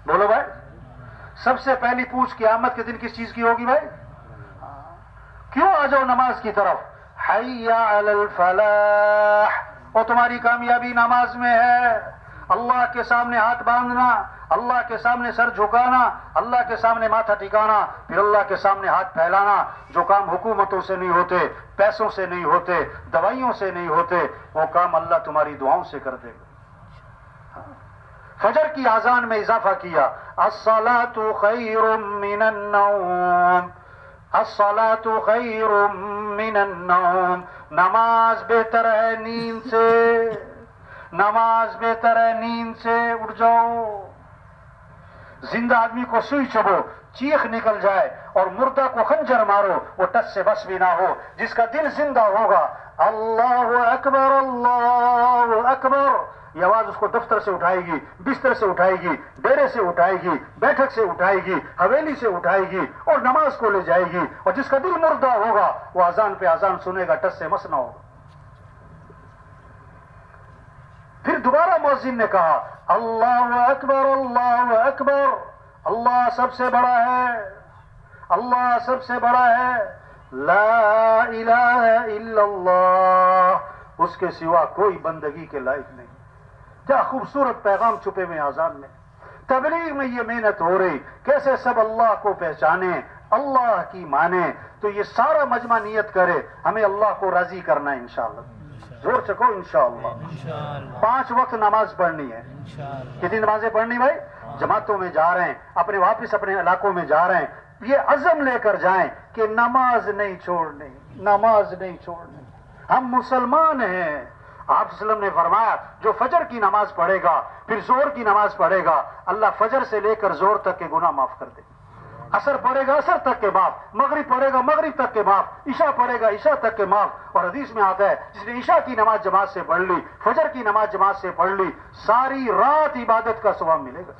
بولو بھائی. سب سے پہلی پوچھ قیامت کے دن کس چیز کی ہوگی بھائی؟ کیوں آ جاؤ نماز کی طرف؟ حی علی الفلاح، اور تمہاری کامیابی نماز میں ہے. اللہ کے سامنے ہاتھ باندھنا، اللہ کے سامنے سر جھکانا، اللہ کے سامنے ماتھا ٹکانا، پھر اللہ کے سامنے ہاتھ پھیلانا. جو کام حکومتوں سے نہیں ہوتے، پیسوں سے نہیں ہوتے، دوائیوں سے نہیں ہوتے، وہ کام اللہ تمہاری دعاؤں سے کر دے گا. فجر کی اذان میں اضافہ کیا، الصلاۃ خیر من النوم، الصلاۃ خیر من النوم، نماز بہتر ہے نیند سے، نماز بہتر ہے نیند سے. اٹھ جاؤ. زندہ آدمی کو سوئی چبھو، چیخ نکل جائے، اور مردہ کو خنجر مارو، وہ ٹس سے بس بھی نہ ہو. جس کا دل زندہ ہوگا، اللہ اکبر اللہ اکبر، یہ آواز اس کو دفتر سے اٹھائے گی، بستر سے اٹھائے گی، ڈیرے سے اٹھائے گی، بیٹھک سے اٹھائے گی، حویلی سے اٹھائے گی، اور نماز کو لے جائے گی. اور جس کا دل مردہ ہوگا وہ اذان پہ اذان سنے گا، ٹس سے مس نہ ہوگا. پھر دوبارہ مؤذن نے کہا، اللہ اکبر اللہ اکبر، اللہ سب سے بڑا ہے، اللہ سب سے بڑا ہے، لا الہ الا اللہ، اس کے سوا کوئی بندگی کے لائق نہیں. کیا خوبصورت پیغام چھپے میں اذان میں. تبلیغ میں یہ محنت ہو رہی، کیسے سب اللہ کو پہچانے، اللہ کی مانے. تو یہ سارا مجمع نیت کرے ہمیں اللہ کو راضی کرنا ہے انشاءاللہ. زور چکو انشاءاللہ. 5 وقت نماز پڑھنی ہے. کتنی نمازیں پڑھنی بھائی؟ جماعتوں میں جا رہے ہیں، اپنے واپس اپنے علاقوں میں جا رہے ہیں، یہ عزم لے کر جائیں کہ نماز نہیں چھوڑنی، نماز نہیں چھوڑنی. ہم مسلمان ہیں. آپ صلی اللہ علیہ وسلم نے فرمایا جو فجر کی نماز پڑھے گا پھر زور کی نماز پڑھے گا، اللہ فجر سے لے کر زور تک کے گناہ معاف کر دے. عصر پڑھے گا عصر تک کے معاف، مغرب پڑھے گا مغرب تک کے معاف، عشاء پڑھے گا عشاء تک کے معاف. اور حدیث میں آتا ہے جس نے عشاء کی نماز جماعت سے پڑھ لی، فجر کی نماز جماعت سے پڑھ لی، ساری رات عبادت کا ثواب ملے گا.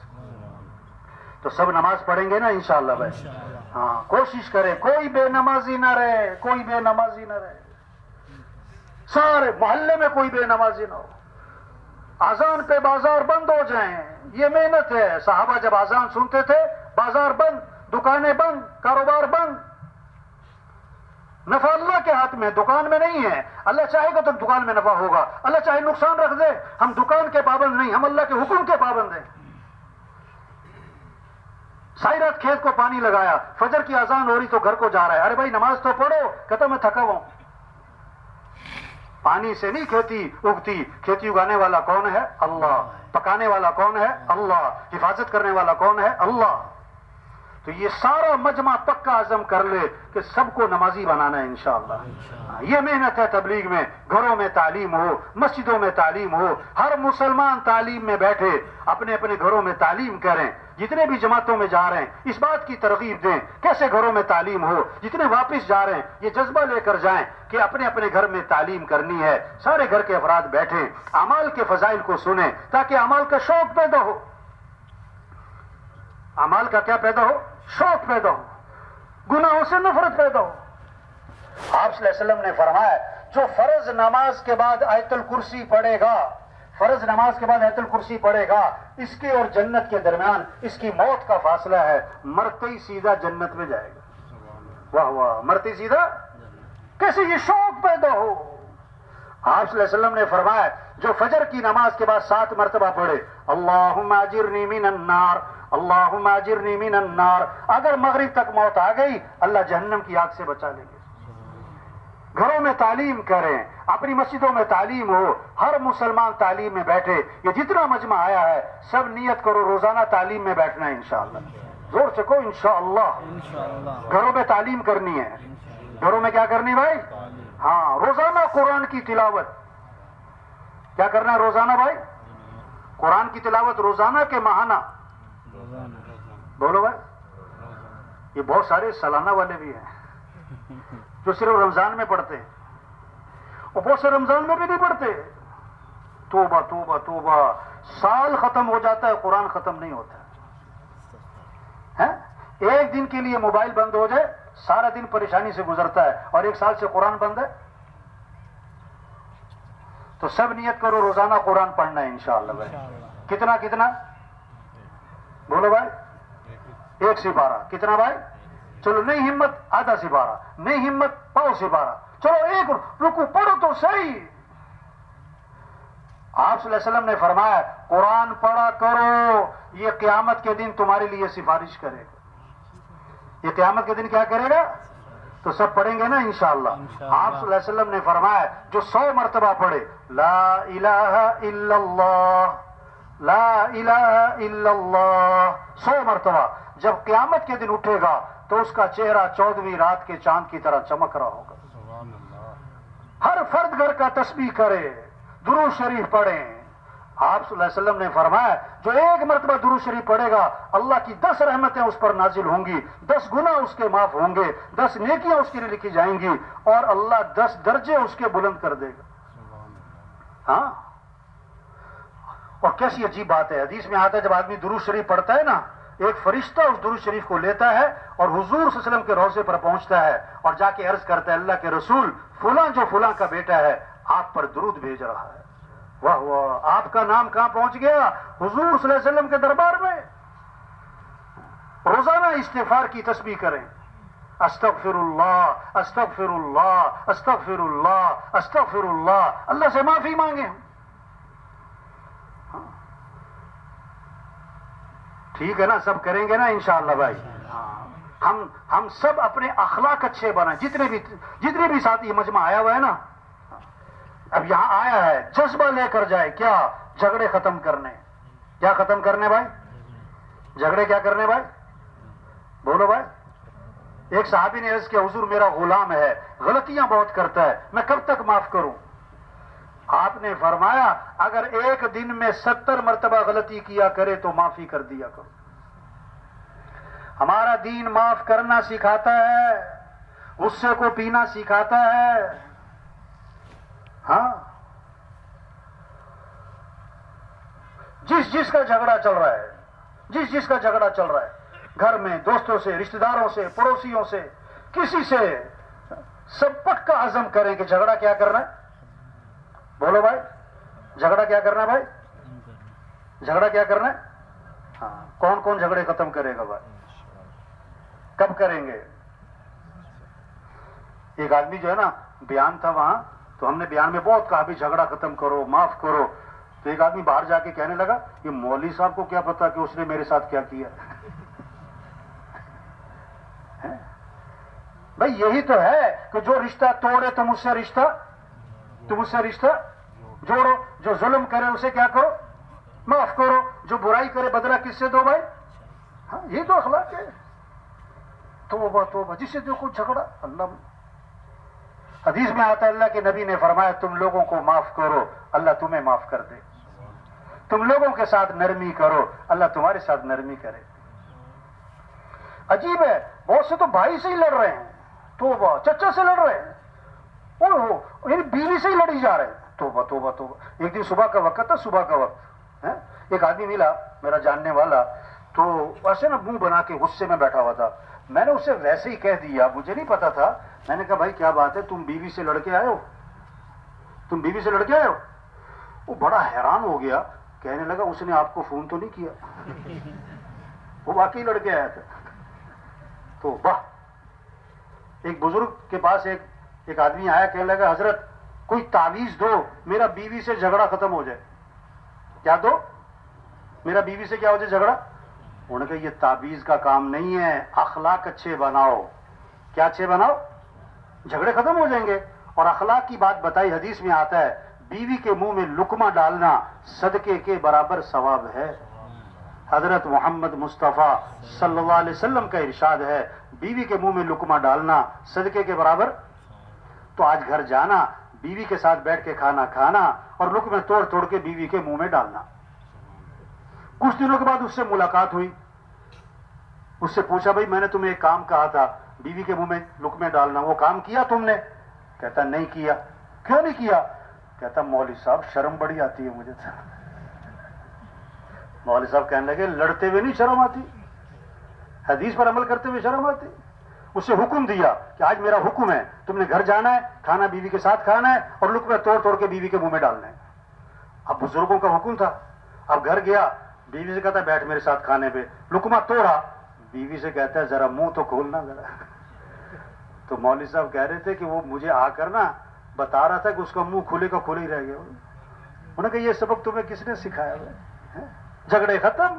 تو سب نماز پڑھیں گے نا انشاءاللہ بھائی. ہاں کوشش کرے کوئی بے نمازی نہ رہے، کوئی بے نمازی نہ رہے، سارے محلے میں کوئی بے نمازی نہ ہو. اذان پہ بازار بند ہو جائیں، یہ محنت ہے. صحابہ جب اذان سنتے تھے بازار بند، دکانیں بند، کاروبار بند. نفع اللہ کے ہاتھ میں، دکان میں نہیں ہے. اللہ چاہے گا تو دکان میں نفع ہوگا، اللہ چاہے نقصان رکھ دے. ہم دکان کے پابند نہیں، ہم اللہ کے حکم کے پابند ہیں. ساری رات کھیت کو پانی لگایا، فجر کی اذان ہو رہی تو گھر کو جا رہا ہے، ارے بھائی نماز تو پڑھو. کہتا میں تھکا ہوا ہوں. پانی سے نہیں کھیتی اگتی، کھیتی اگانے والا کون ہے؟ اللہ. پکانے والا کون ہے؟ اللہ. حفاظت کرنے والا کون ہے؟ اللہ. تو یہ سارا مجمع پکا عزم کر لے کہ سب کو نمازی بنانا ہے انشاءاللہ. یہ محنت ہے تبلیغ میں. گھروں میں تعلیم ہو، مسجدوں میں تعلیم ہو، ہر مسلمان تعلیم میں بیٹھے، اپنے اپنے گھروں میں تعلیم کریں. جتنے بھی جماعتوں میں جا رہے ہیں اس بات کی ترغیب دیں کیسے گھروں میں تعلیم ہو. جتنے واپس جا رہے ہیں یہ جذبہ لے کر جائیں کہ اپنے اپنے گھر میں تعلیم کرنی ہے. سارے گھر کے افراد بیٹھیں، اعمال کے فضائل کو سنیں تاکہ اعمال کا شوق پیدا ہو. اعمال کا کیا پیدا ہو؟ شوق پیدا ہو، گناہوں سے نفرت پیدا ہو. آپ صلی اللہ علیہ وسلم نے فرمایا جو فرض نماز کے بعد آیت الکرسی پڑھے گا، فرض نماز کے بعد آیت الکرسی پڑھے گا، اس کے اور جنت کے درمیان اس کی موت کا فاصلہ ہے، مرتے ہی سیدھا جنت میں جائے گا. واہ واہ، مرتے سیدھا. کیسے یہ شوق پیدا ہو. آپ صلی اللہ علیہ وسلم نے فرمایا جو فجر کی نماز کے بعد 7 مرتبہ پڑھے اللہم اجرنی من النار، اللہم اجرنی من النار، اگر مغرب تک موت آ گئی اللہ جہنم کی آگ سے بچا لیں گے. گھروں میں تعلیم کریں، اپنی مسجدوں میں تعلیم ہو، ہر مسلمان تعلیم میں بیٹھے. یہ جتنا مجمع آیا ہے سب نیت کرو روزانہ تعلیم میں بیٹھنا ہے انشاءاللہ. زور سے کہو انشاءاللہ. گھروں میں تعلیم کرنی ہے. گھروں میں کیا کرنی بھائی؟ ہاں روزانہ قرآن کی تلاوت. کیا کرنا ہے روزانہ بھائی؟ قرآن کی تلاوت روزانہ کے ماہانہ؟ بولو بھائی. یہ بہت سارے سالانہ والے بھی ہیں جو صرف رمضان میں پڑھتے ہیں. اور بہت سے رمضان میں بھی نہیں پڑھتے. توبہ توبہ توبہ. سال ختم ہو جاتا ہے قرآن ختم نہیں ہوتا ہے. ایک دن کے لیے موبائل بند ہو جائے سارا دن پریشانی سے گزرتا ہے, اور ایک سال سے قرآن بند ہے. تو سب نیت کرو روزانہ قرآن پڑھنا ہے انشاءاللہ بھائی. کتنا کتنا بولو بھائی؟ 1 سپارہ. کتنا بھائی؟ چلو نہیں ہمت آدھا سپارہ, نہیں ہمت پاؤ سپارہ, چلو ایک رکو پڑھو تو صحیح. آپ صلی اللہ علیہ وسلم نے فرمایا قرآن پڑھا کرو, یہ قیامت کے دن تمہارے لیے سفارش کرے گا. یہ قیامت کے دن کیا کرے گا؟ تو سب پڑھیں گے نا انشاءاللہ. آپ صلی اللہ علیہ وسلم نے فرمایا جو 100 مرتبہ پڑھے لا الہ الا اللہ, لا الہ الا اللہ 100 مرتبہ, جب قیامت کے دن اٹھے گا تو اس کا چہرہ 14ویں رات کے چاند کی طرح چمک رہا ہوگا. ہر فرد گھر کا تسبیح کرے, درود شریف پڑھیں. آپ صلی اللہ علیہ وسلم نے فرمایا جو 1 مرتبہ درود شریف پڑھے گا اللہ کی 10 رحمتیں اس پر نازل ہوں گی, 10 گناہ اس کے معاف ہوں گے, 10 نیکیاں اس کے لیے لکھی جائیں گی, اور اللہ 10 درجے اس کے بلند کر دے گا. ہاں, اور کیسی عجیب بات ہے, حدیث میں آتا ہے جب آدمی درود شریف پڑھتا ہے نا, ایک فرشتہ اس درود شریف کو لیتا ہے اور حضور صلی اللہ علیہ وسلم کے روضے پر پہنچتا ہے اور جا کے عرض کرتا ہے اللہ کے رسول فلاں جو فلاں کا بیٹا ہے آپ پر درود بھیج رہا ہے. واہ واہ, آپ کا نام کہاں پہنچ گیا؟ حضور صلی اللہ علیہ وسلم کے دربار میں. روزانہ استغفار کی تسبیح کریں. استغفر اللہ استغفر اللہ استغفر اللہ استغفر اللہ, اللہ سے معافی مانگیں. ٹھیک ہے نا, سب کریں گے نا انشاءاللہ بھائی. ہم سب اپنے اخلاق اچھے بنائیں. جتنے بھی ساتھی مجمع آیا ہوا ہے نا, اب یہاں آیا ہے جذبہ لے کر جائے, کیا جھگڑے ختم کرنے. کیا ختم کرنے بھائی؟ جھگڑے کیا کرنے بھائی؟ بولو بھائی. ایک صحابی نے عرض کیا حضور میرا غلام ہے, غلطیاں بہت کرتا ہے, میں کب تک معاف کروں؟ آپ نے فرمایا اگر ایک دن میں 70 مرتبہ غلطی کیا کرے تو معافی کر دیا کرو. ہمارا دین معاف کرنا سکھاتا ہے, غصے کو پینا سکھاتا ہے. ہاں, جس کا جھگڑا چل رہا ہے, جس کا جھگڑا چل رہا ہے گھر میں, دوستوں سے, رشتہ داروں سے, پڑوسیوں سے, کسی سے, سب پکا عزم کریں کہ جھگڑا کیا کرنا ہے. بولو بھائی, جھگڑا کیا کرنا ہے بھائی؟ جھگڑا کیا کرنا ہے؟ ہاں, کون کون جھگڑے ختم کرے گا بھائی؟ کب کریں گے؟ ایک آدمی جو ہے نا بیان تھا وہاں, تو ہم نے بیان میں بہت کہا بھی جھگڑا ختم کرو, معاف کرو. تو ایک آدمی باہر جا کے کہنے لگا یہ مولوی صاحب کو کیا پتا کہ اس نے میرے ساتھ کیا کیا. بھائی یہی تو ہے کہ جو رشتہ توڑے تم اس سے رشتہ جوڑو, جو ظلم کرے اسے کیا کرو؟ معاف کرو. جو برائی کرے بدلہ کس سے دو بھائی؟ ہاں, یہی تو اخلاق ہے. توبہ توبہ, جس سے دیکھو جھگڑا. اللہ حدیث میں آتا ہے اللہ کے نبی نے فرمایا تم لوگوں کو معاف کرو اللہ تمہیں معاف کر دے. تم لوگوں کے ساتھ نرمی کرو اللہ تمہارے ساتھ نرمی کرے. عجیب ہے, بہت سے تو بھائی سے ہی لڑ رہے ہیں, توبہ, چچا سے لڑ رہے ہیں, یعنی بیوی سے ہی لڑی جا رہے ہیں. توبہ توبہ توبہ. ایک دن صبح کا وقت تھا, صبح کا وقت, ایک آدمی ملا میرا جاننے والا, تو ایسے نا منہ بنا کے غصے میں بیٹھا ہوا تھا. میں نے اسے ویسے ہی کہہ دیا, مجھے نہیں پتا تھا. میں نے کہا بھائی کیا بات ہے, تم بیوی سے لڑ کے آئے ہو؟ تم بیوی سے لڑ کے آئے ہو؟ وہ بڑا حیران ہو گیا, کہنے لگا اس نے آپ کو فون تو نہیں کیا؟ وہ واقعی لڑ کے آیا تھا. تو واہ, ایک بزرگ کے پاس ایک آدمی آیا, کہنے لگا حضرت کوئی تعویذ دو میرا بیوی سے جھگڑا ختم ہو جائے. کیا دو؟ میرا بیوی سے کیا ہو جائے جھگڑا. انہوں نے کہا یہ تعویذ کا کام نہیں ہے, اخلاق اچھے بناؤ. کیا اچھے بناؤ؟ جھگڑے ختم ہو جائیں گے. اور اخلاق کی بات بتائی, حدیث میں آتا ہے بیوی کے منہ میں لقمہ ڈالنا صدقے کے برابر ثواب ہے. حضرت محمد مصطفیٰ صلی اللہ علیہ وسلم کا ارشاد ہے بیوی کے منہ میں لقمہ ڈالنا صدقے کے برابر. تو آج گھر جانا, بیوی کے ساتھ بیٹھ کے کھانا کھانا اور لقمے توڑ توڑ کے بیوی کے منہ میں ڈالنا. کچھ دنوں کے بعد اس سے ملاقات ہوئی, اس سے پوچھا بھائی میں نے تمہیں ایک کام کہا تھا بیوی کے منہ میں لقمے ڈالنا, وہ کام کیا تم نے؟ کہتا نہیں کیا. کیوں نہیں کیا؟ کہتا مولوی صاحب شرم بڑی آتی ہے مجھے تو. مولوی صاحب کہنے لگے لڑتے ہوئے نہیں شرم آتی، حدیث پر عمل کرتے ہوئے شرم آتی. اسے حکم دیا کہ آج میرا حکم ہے، تم نے گھر جانا ہے، کھانا بیوی کے ساتھ کھانا ہے اور لقمے توڑ توڑ کے بیوی کے منہ میں ڈالنا ہے. اب بزرگوں کا حکم تھا. اب گھر گیا، بیوی سے کہتا بیٹھ میرے ساتھ کھانے پہ، لقمہ توڑا، بیوی سے کہتا ہے ذرا منہ تو کھولنا ذرا. تو مولوی صاحب کہہ رہے تھے کہ وہ مجھے آ کر نا بتا رہا تھا کہ اس کا منہ کھلے کا کھلے ہی رہ گیا. انہوں نے کہا یہ سبق تمہیں کس نے سکھایا ہے؟ جھگڑے ختم.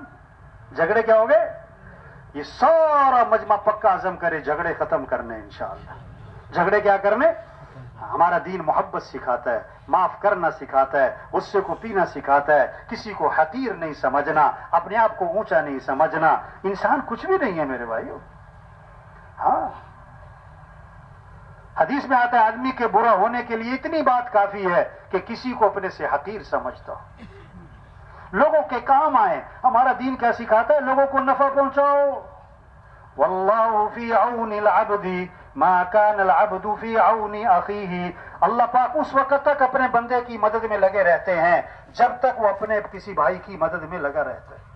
جھگڑے کیا ہو گئے؟ یہ سارا مجمع پکا عزم کرے جھگڑے ختم کرنے انشاءاللہ. جھگڑے کیا کرنے؟ ہمارا دین محبت سکھاتا ہے، معاف کرنا سکھاتا ہے، غصے کو پینا سکھاتا ہے، کسی کو حقیر نہیں سمجھنا، اپنے آپ کو اونچا نہیں سمجھنا. انسان کچھ بھی نہیں ہے میرے بھائیو. ہاں حدیث میں آتا ہے آدمی کے برا ہونے کے لیے اتنی بات کافی ہے کہ کسی کو اپنے سے حقیر سمجھتا ہو، لوگوں کے کام آئے. ہمارا دین کیا سکھاتا ہے؟ لوگوں کو نفع پہنچاؤ. واللہ فی عون العبد ما کان العبد فی عون اخیہ. اللہ پاک اس وقت تک اپنے بندے کی مدد میں لگے رہتے ہیں جب تک وہ اپنے کسی بھائی کی مدد میں لگا رہتا ہے.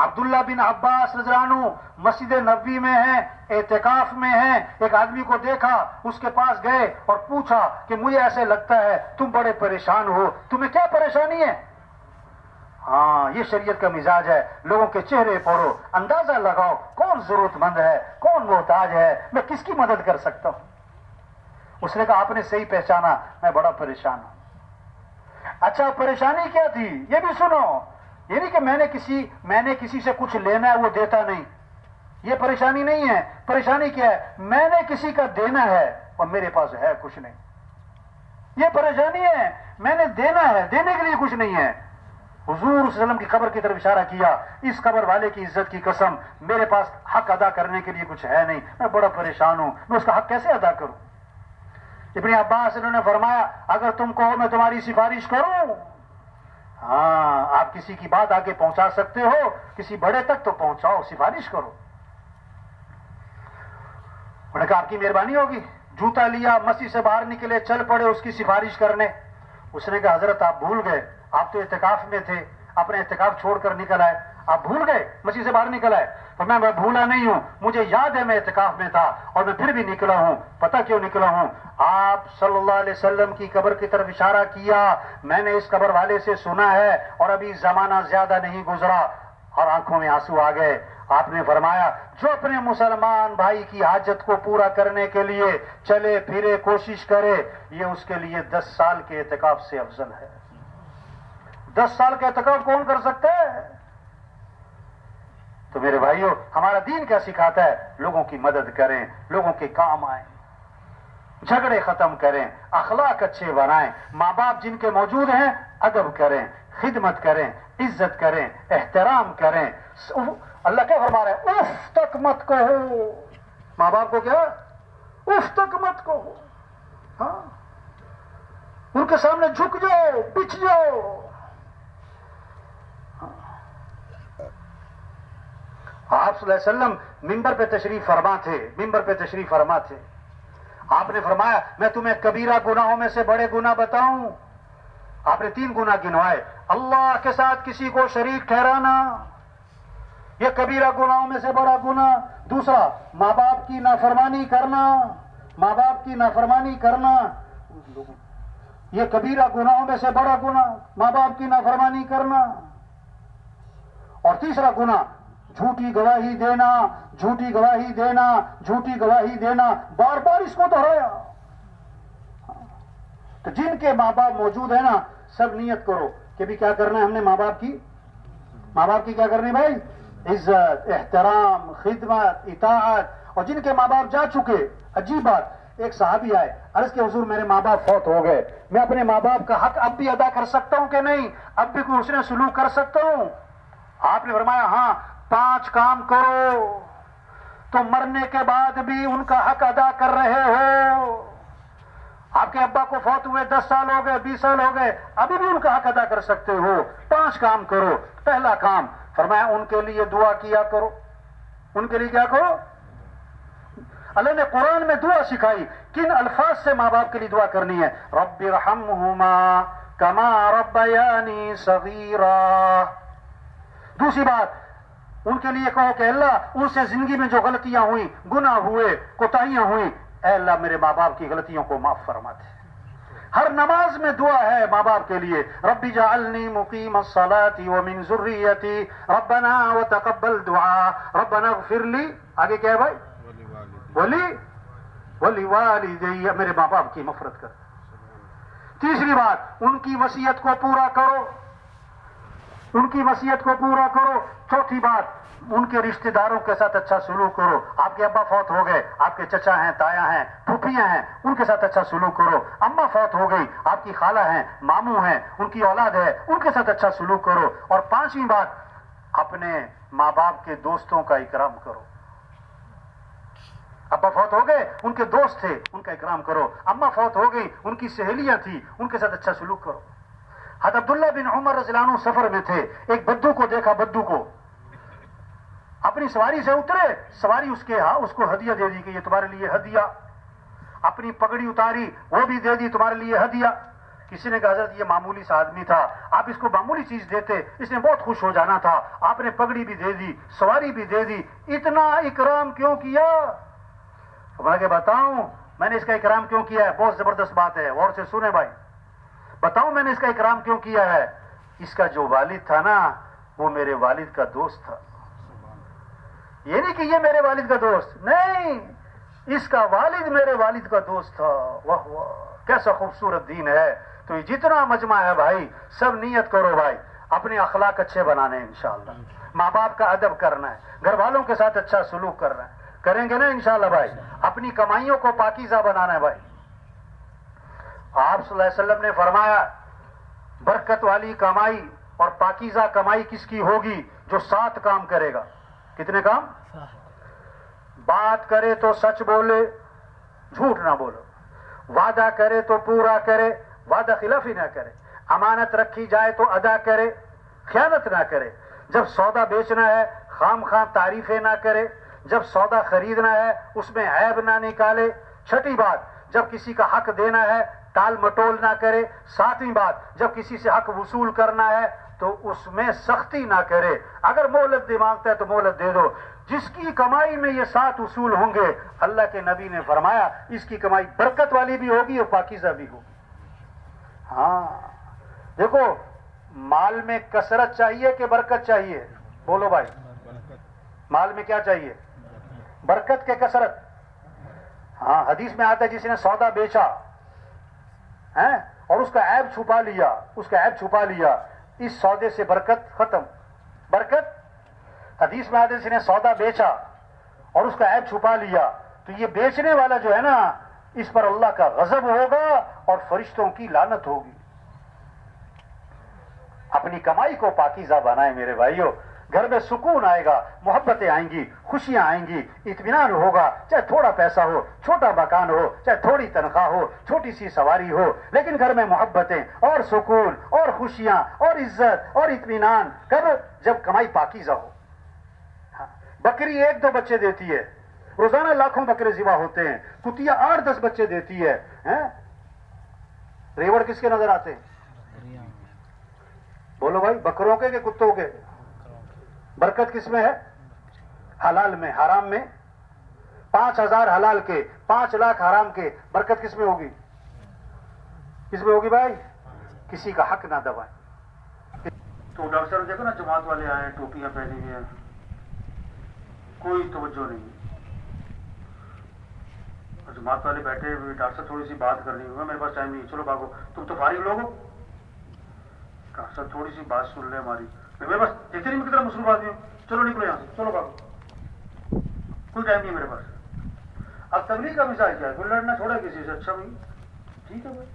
عبداللہ بن عباس رضی اللہ عنہ مسجد نبوی میں ہیں، اعتکاف میں ہیں. ایک آدمی کو دیکھا، اس کے پاس گئے اور پوچھا کہ مجھے ایسے لگتا ہے تم بڑے پریشان ہو، تمہیں کیا پریشانی ہے؟ ہاں یہ شریعت کا مزاج ہے. لوگوں کے چہرے پڑھو، اندازہ لگاؤ کون ضرورت مند ہے، کون محتاج ہے، میں کس کی مدد کر سکتا ہوں. اس نے کہا آپ نے صحیح پہچانا، میں بڑا پریشان ہوں. اچھا پریشانی کیا تھی یہ بھی سنو. یہ نہیں کہ میں نے کسی سے کچھ لینا ہے وہ دیتا نہیں، یہ پریشانی نہیں ہے. پریشانی کیا ہے؟ میں نے کسی کا دینا ہے اور میرے پاس ہے کچھ نہیں. یہ پریشانی ہے. میں نے دینا ہے، دینے کے لیے کچھ نہیں ہے. حضور صلی اللہ علیہ وسلم کی قبر کی طرف اشارہ کیا، اس قبر والے کی عزت کی قسم میرے پاس حق ادا کرنے کے لیے کچھ ہے نہیں، میں بڑا پریشان ہوں، میں اس کا حق کیسے ادا کروں؟ ابن عباس انہوں نے فرمایا اگر تم کہو میں تمہاری سفارش کروں، ہاں آپ کسی کی بات آگے پہنچا سکتے ہو، کسی بڑے تک تو پہنچاؤ، سفارش کرو. انہوں نے کہا آپ کی مہربانی ہوگی. جوتا لیا، مسجد سے باہر نکلے، چل پڑے اس کی سفارش کرنے. اس نے کہا حضرت آپ بھول گئے، آپ تو اعتکاف میں تھے، اپنے اعتکاف چھوڑ کر نکل آئے، آپ بھول گئے مسجد سے باہر نکل آئے. تو میں بھولا نہیں ہوں، مجھے یاد ہے میں اعتکاف میں تھا اور میں پھر بھی نکلا ہوں. پتہ کیوں نکلا ہوں؟ آپ صلی اللہ علیہ وسلم کی قبر کی طرف اشارہ کیا، میں نے اس قبر والے سے سنا ہے اور ابھی زمانہ زیادہ نہیں گزرا. اور آنکھوں میں آنسو آ گئے. آپ نے فرمایا جو اپنے مسلمان بھائی کی حاجت کو پورا کرنے کے لیے چلے پھرے کوشش کرے، یہ اس کے لیے 10 سال کے اعتکاف سے افضل ہے. 10 سال کا اعتکاف کون کر سکتا ہے؟ تو میرے بھائیوں ہمارا دین کیا سکھاتا ہے؟ لوگوں کی مدد کریں، لوگوں کے کام آئیں، جھگڑے ختم کریں، اخلاق اچھے بنائیں. ماں باپ جن کے موجود ہیں ادب کریں، خدمت کریں، عزت کریں، احترام کریں. اللہ کیا فرما رہا ہے؟ اف تک مت کہو. ماں باپ کو کیا؟ اف تک مت کہو. ہاں ان کے سامنے جھک جاؤ، پچھ جاؤ. آپ صلی اللہ علیہ وسلم ممبر پہ تشریف فرما تھے. آپ نے فرمایا میں تمہیں کبیرہ گناہوں میں سے بڑے گناہ بتاؤں. آپ نے 3 گناہ گنوائے. اللہ کے ساتھ کسی کو شریک ٹھہرانا، یہ کبیرہ گناہوں میں سے بڑا گناہ. دوسرا ماں باپ کی نافرمانی کرنا، یہ کبیرہ گناہوں میں سے بڑا گناہ، ماں باپ کی نافرمانی کرنا. اور تیسرا گناہ جھوٹی گواہی دینا. بار بار اس کو دہرایا. تو جن کے ماں باپ موجود ہیں نا، سب نیت کرو کہ بھی کیا کرنا ہے ہم نے ماں باپ کی کیا کرنی بھائی؟ عزت، احترام، خدمت، اطاعت. اور جن کے ماں باپ جا چکے، عجیب بات، ایک صحابی آئے، عرض کہ حضور میرے ماں باپ فوت ہو گئے، میں اپنے ماں باپ کا حق اب بھی ادا کر سکتا ہوں کہ نہیں؟ اب بھی کوئی حسن سلوک کر سکتا ہوں؟ آپ نے فرمایا ہاں 5 کام کرو تو مرنے کے بعد بھی ان کا حق ادا کر رہے ہو. آپ کے ابا کو فوت ہوئے 10 سال ہو گئے، 20 سال ہو گئے، ابھی بھی ان کا حق ادا کر سکتے ہو. 5 کام کرو. پہلا کام فرمایا ان کے لیے دعا کیا کرو. ان کے لیے کیا کرو؟ اللہ نے قرآن میں دعا سکھائی. کن الفاظ سے ماں باپ کے لیے دعا کرنی ہے؟ رب ارحمہما کما ربیانی صغیرا. دوسری بات، ان کے لیے کہو کہ اللہ ان سے زندگی میں جو غلطیاں ہوئیں، گناہ ہوئے، کوتاہیاں ہوئیں، اے اللہ میرے ماں باپ کی غلطیوں کو معاف فرما دے. ہر نماز میں دعا ہے ماں باپ کے لیے. رب جعلنی مقیم الصلاة ومن ذریتی ربنا وتقبل دعا ربنا اغفر لی. آگے کیا ہے بھائی؟ ولی والدی، میرے ماں باپ کی مغفرت کر. تیسری بات، ان کی وصیت کو پورا کرو، ان کی وصیت کو پورا کرو. چوتھی بات، ان کے رشتہ داروں کے ساتھ اچھا سلوک کرو. آپ کے ابا فوت ہو گئے، آپ کے چچا ہیں، تایا ہیں، پھوپھیاں ہیں، ان کے ساتھ اچھا سلوک کرو. اماں فوت ہو گئی، آپ کی خالہ ہیں، ماموں ہیں، ان کی اولاد ہے، ان کے ساتھ اچھا سلوک کرو. اور پانچویں بات، اپنے ماں باپ کے دوستوں کا اکرام کرو. ابا فوت ہو گئے، ان کے دوست تھے، ان کا اکرام کرو. اماں فوت ہو گئی، ان کی سہیلیاں تھیں، ان کے ساتھ اچھا سلوک کرو. حضرت عبداللہ بن عمر رضی اللہ عنہ سفر میں تھے، ایک بدو کو دیکھا. بدو کو اپنی سواری سے اترے، سواری اس کو ہدیہ دے دی کہ یہ تمہارے لیے ہدیہ. اپنی پگڑی اتاری، وہ بھی دے دی تمہارے لیے ہدیہ. کسی نے کہا حضرت یہ معمولی سا آدمی تھا، آپ اس کو معمولی چیز دیتے، اس نے بہت خوش ہو جانا تھا. آپ نے پگڑی بھی دے دی، سواری بھی دے دی، اتنا اکرام کیوں کیا؟ میں کہ بتاؤں میں نے اس کا اکرام کیوں کیا ہے. بہت زبردست بات ہے، غور سے سنیں بھائی. بتاؤں میں نے اس کا اکرام کیوں کیا ہے؟ اس کا جو والد تھا نا، وہ میرے والد کا دوست تھا. یہ نہیں کہ یہ میرے والد کا دوست نہیں، اس کا والد میرے والد کا دوست تھا. واہ واہ، کیسا خوبصورت دین ہے. تو یہ جتنا مجمع ہے بھائی، سب نیت کرو بھائی، اپنے اخلاق اچھے بنانے ہیں انشاءاللہ. ماں باپ کا ادب کرنا ہے، گھر والوں کے ساتھ اچھا سلوک کرنا ہے. کریں گے نا انشاءاللہ بھائی. اپنی کمائیوں کو پاکیزہ بنانا ہے بھائی. آپ صلی اللہ علیہ وسلم نے فرمایا برکت والی کمائی اور پاکیزہ کمائی کس کی ہوگی؟ جو 7 کام کرے گا. کتنے کام؟ بات کرے تو سچ بولے، جھوٹ نہ بولو. وعدہ کرے تو پورا کرے، وعدہ خلافی نہ کرے. امانت رکھی جائے تو ادا کرے، خیانت نہ کرے. جب سودا بیچنا ہے خام خواہ تعریفیں نہ کرے. جب سودا خریدنا ہے اس میں عیب نہ نکالے. چھٹی بات، جب کسی کا حق دینا ہے ٹال مٹول نہ کرے. 7ویں بات، جب کسی سے حق وصول کرنا ہے تو اس میں سختی نہ کرے. اگر مہلت مانگتا ہے تو مہلت دے دو. جس کی کمائی میں یہ 7 اصول ہوں گے، اللہ کے نبی نے فرمایا اس کی کمائی برکت والی بھی ہوگی اور پاکیزہ بھی ہوگی. ہاں دیکھو، مال میں کثرت چاہیے کہ برکت چاہیے؟ بولو بھائی، مال میں کیا چاہیے؟ برکت کے کثرت. ہاں حدیث میں آتا ہے جس نے سودا بیچا اور اس کا عیب چھپا لیا، اس کا عیب چھپا لیا، اس سودے سے برکت ختم. برکت حدیث میں آتا ہے جس نے سودا بیچا اور اس کا عیب چھپا لیا، تو یہ بیچنے والا جو ہے نا، اس پر اللہ کا غضب ہوگا اور فرشتوں کی لعنت ہوگی. اپنی کمائی کو پاکیزہ بنائیں میرے بھائیوں. گھر میں سکون آئے گا، محبتیں آئیں گی، خوشیاں آئیں گی، اطمینان ہوگا. چاہے تھوڑا پیسہ ہو، چھوٹا مکان ہو، چاہے تھوڑی تنخواہ ہو، چھوٹی سی سواری ہو، لیکن گھر میں محبتیں اور سکون اور خوشیاں اور عزت اور اطمینان. کب؟ جب کمائی پاکیزہ ہو. بکری 1-2 بچے دیتی ہے، روزانہ لاکھوں بکرے ذبح ہوتے ہیں. کتیا 8-10 بچے دیتی ہے. ریوڑ کس کے نظر آتے ہیں؟ بولو بھائی، بکروں کے کہ کتوں کے؟ برکت کس میں ہے؟ حلال میں. حرام میں 5,000 حلال کے، 5 لاکھ حرام کے. برکت کس میں ہوگی؟ کس میں ہوگی بھائی؟ کسی کا حق نہ دبائیں. تو ڈاکٹر صاحب دیکھو نا، جماعت والے آئے، ٹوپیاں پہنی ہوئی ہیں، کوئی توجہ نہیں. جماعت والے بیٹھے ہوئے، ڈاکٹر صاحب تھوڑی سی بات کرنی ہوگا، میرے پاس ٹائم نہیں. چلو بھاگو، تم تو فارغ لوگ ہو، ڈاکٹر صاحب تھوڑی سی بات سن لیں ہماری. میرے پاس دیکھتے نہیں میں کتنا مصروف آدمی ہوں. چلو نکلو یہاں سے، چلو بھاگو، کوئی ٹائم نہیں میرے پاس. اب تبلیغ کا مزاج کیا ہے؟ کوئی لڑنا چھوڑا کسی سے. اچھا بھائی ٹھیک ہے بھائی.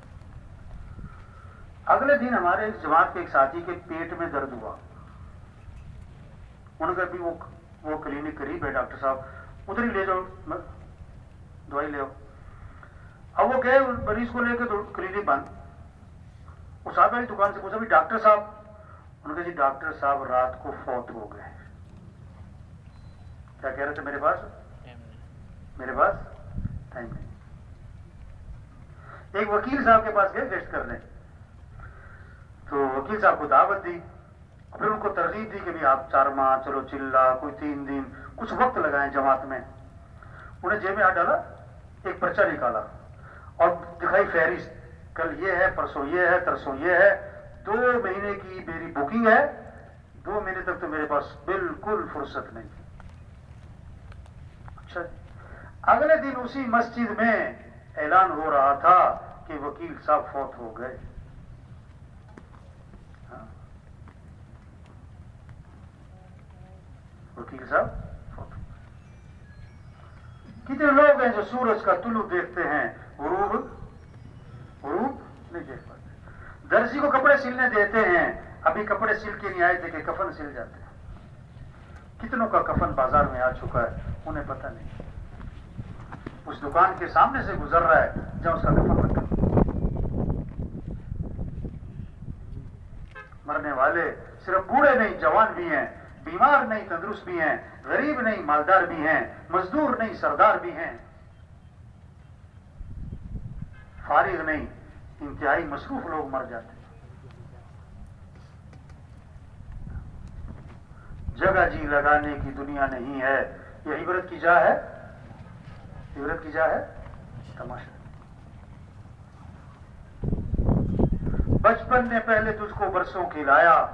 اگلے دن ہمارے اس جماعت کے ایک ساتھی کے پیٹ میں درد ہوا. انہوں نے کہا بھی وہ کلینک قریب ہے ڈاکٹر صاحب، ادھر ہی لے جاؤ، دوائی لے آؤ. اب وہ گئے مریض کو لے کے، تو کلینک بند. وہ صاحب والی دکان سے پوچھا بھی ڈاکٹر صاحب؟ انہوں نے کہا جی ڈاکٹر صاحب رات کو فوت ہو گئے. کیا کہہ رہے تھے؟ میرے پاس ٹائم نہیں. ایک وکیل صاحب کے پاس گئے گیسٹ کرنے, تو وکیل صاحب کو دعوت دی, پھر ان کو ترغیب دی کہ بھی آپ 4 ماہ, چلو چلا, کوئی 3 دن, کچھ وقت لگائیں جماعت میں. انہیں جیب میں ہاتھ ڈالا, ایک پرچہ نکالا اور دکھائی فہرست, کل یہ ہے, پرسوں یہ ہے, ترسوں یہ ہے, 2 مہینے کی میری بکنگ ہے, 2 مہینے تک تو میرے پاس بالکل فرصت نہیں. اچھا, اگلے دن اسی مسجد میں اعلان ہو رہا تھا کہ وکیل صاحب فوت ہو گئے. وکیل صاحب فوت ہو گئے. کتنے لوگ ہیں جو سورج کا طلوع دیکھتے ہیں, غروب نہیں دیکھ پاتے. درزی کو کپڑے سلنے دیتے ہیں, ابھی کپڑے سل کے نہیں آئے تھے کہ کفن سل جاتے ہیں. کتنوں کا کفن بازار میں آ چکا ہے, انہیں پتہ نہیں. اس دکان کے سامنے سے گزر رہا ہے جہاں اس کا کفن رکھا. مرنے والے صرف بوڑھے نہیں, جوان بھی ہیں, بیمار نہیں, تندرست بھی ہیں, غریب نہیں, مالدار بھی ہیں, مزدور نہیں, سردار بھی ہیں, فارغ نہیں, انتہائی مصروف لوگ مر جاتے ہیں. جگہ جی لگانے کی دنیا نہیں ہے, یہ عبرت کی جا ہے, عبرت کی جا ہے, تماشا. بچپن نے پہلے تجھ کو برسوں کھلایا,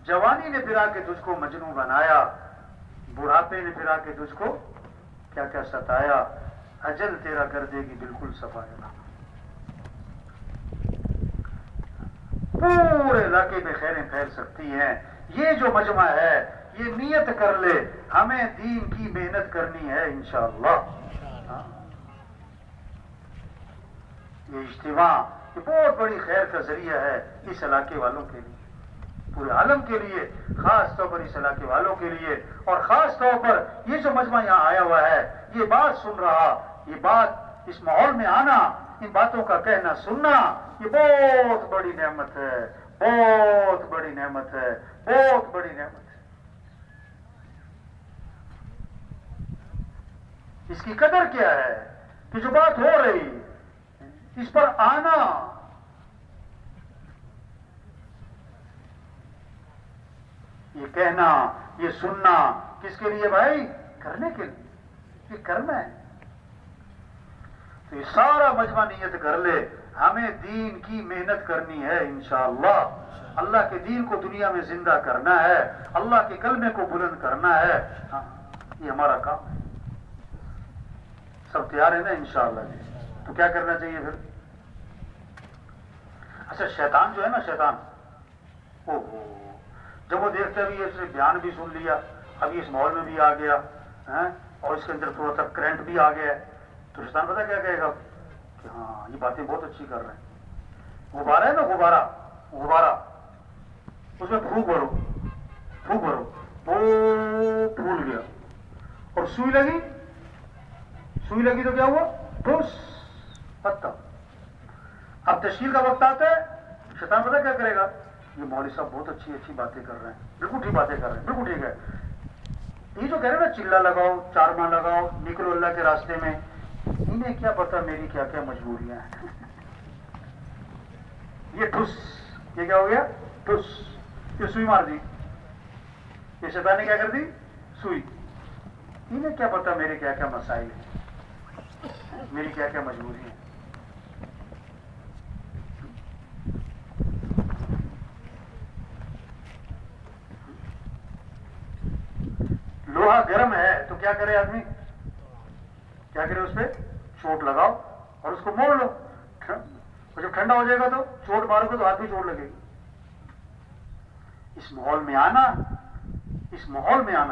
جوانی نے پھرا کے تجھ کو مجنوں بنایا, بڑھاپے نے پھرا کے تجھ کو کیا کیا ستایا, اجل تیرا کر دے گی بالکل صفایا. پورے علاقے میں خیریں پھیل سکتی ہیں. یہ جو مجمع ہے, یہ نیت کر لے, ہمیں دین کی محنت کرنی ہے انشاءاللہ. یہ اجتماع یہ بہت بڑی خیر کا ذریعہ ہے اس علاقے والوں کے لیے, پورے عالم کے لیے, خاص طور پر اس علاقے والوں کے لیے. اور خاص طور پر یہ جو مجمع یہاں آیا ہوا ہے, یہ بات سن رہا, یہ بات اس ماحول میں آنا, ان باتوں کا کہنا سننا, یہ بہت بڑی نعمت ہے, بہت بڑی نعمت ہے, بہت بڑی نعمت ہے. اس کی قدر کیا ہے کہ جو بات ہو رہی اس پر آنا, یہ کہنا, یہ سننا, کس کے لیے بھائی؟ کرنے کے لیے, یہ کرنا ہے. تو یہ سارا مجمع نیت کر لے, ہمیں دین کی محنت کرنی ہے انشاءاللہ. اللہ کے دین کو دنیا میں زندہ کرنا ہے, اللہ کے کلمے کو بلند کرنا ہے. ہاں, یہ ہمارا کام ہے. سب تیار ہے نا انشاءاللہ جی؟ تو کیا کرنا چاہیے پھر؟ اچھا, شیطان جو ہے نا, شیطان جب وہ دیکھتا ہے بھی اس نے بیان بھی سن لیا, ابھی اس ماحول میں بھی آ گیا, اور اس کے اندر تھوڑا سا کرنٹ بھی آ گیا ہے, تو شیطان پتہ کیا کہے گا کہ ہاں یہ باتیں بہت اچھی کر رہے ہیں. غبارہ ہے نا, غبارہ, اس میں پھونک بھرو, وہ پھول گیا. اور سوئی لگی تو کیا ہوا؟ ٹھوس, پتہ. اب تشکیل کا وقت آتا ہے, شیطان پتہ کیا کرے گا, یہ مولوی صاحب بہت اچھی باتیں کر رہے ہیں, بالکل ٹھیک باتیں کر رہے ہیں, بالکل ٹھیک ہے. یہ جو کہہ رہے ہیں نا, چلا لگاؤ, 4 ماہ لگاؤ, نکلو اللہ کے راستے میں, انہیں کیا پتا میری کیا کیا مجبوریاں ہیں. یہ ٹھس, یہ کیا ہو گیا؟ ٹھس, یہ سوئی مار دی, یہ شیطان نے کیا کر دی؟ سوئی. انہیں کیا پتا میرے کیا کیا مسائل ہیں, میری کیا کیا مجبوری ہیں. لوہا گرم ہے تو کیا کرے آدمی؟ کیا کرے؟ اس پہ چوٹ لگاؤ اور اس کو موڑ لو, اور جب ٹھنڈا ہو جائے گا تو چوٹ مارو گے تو ہاتھ بھی چوٹ لگے گی. اس ماحول میں آنا,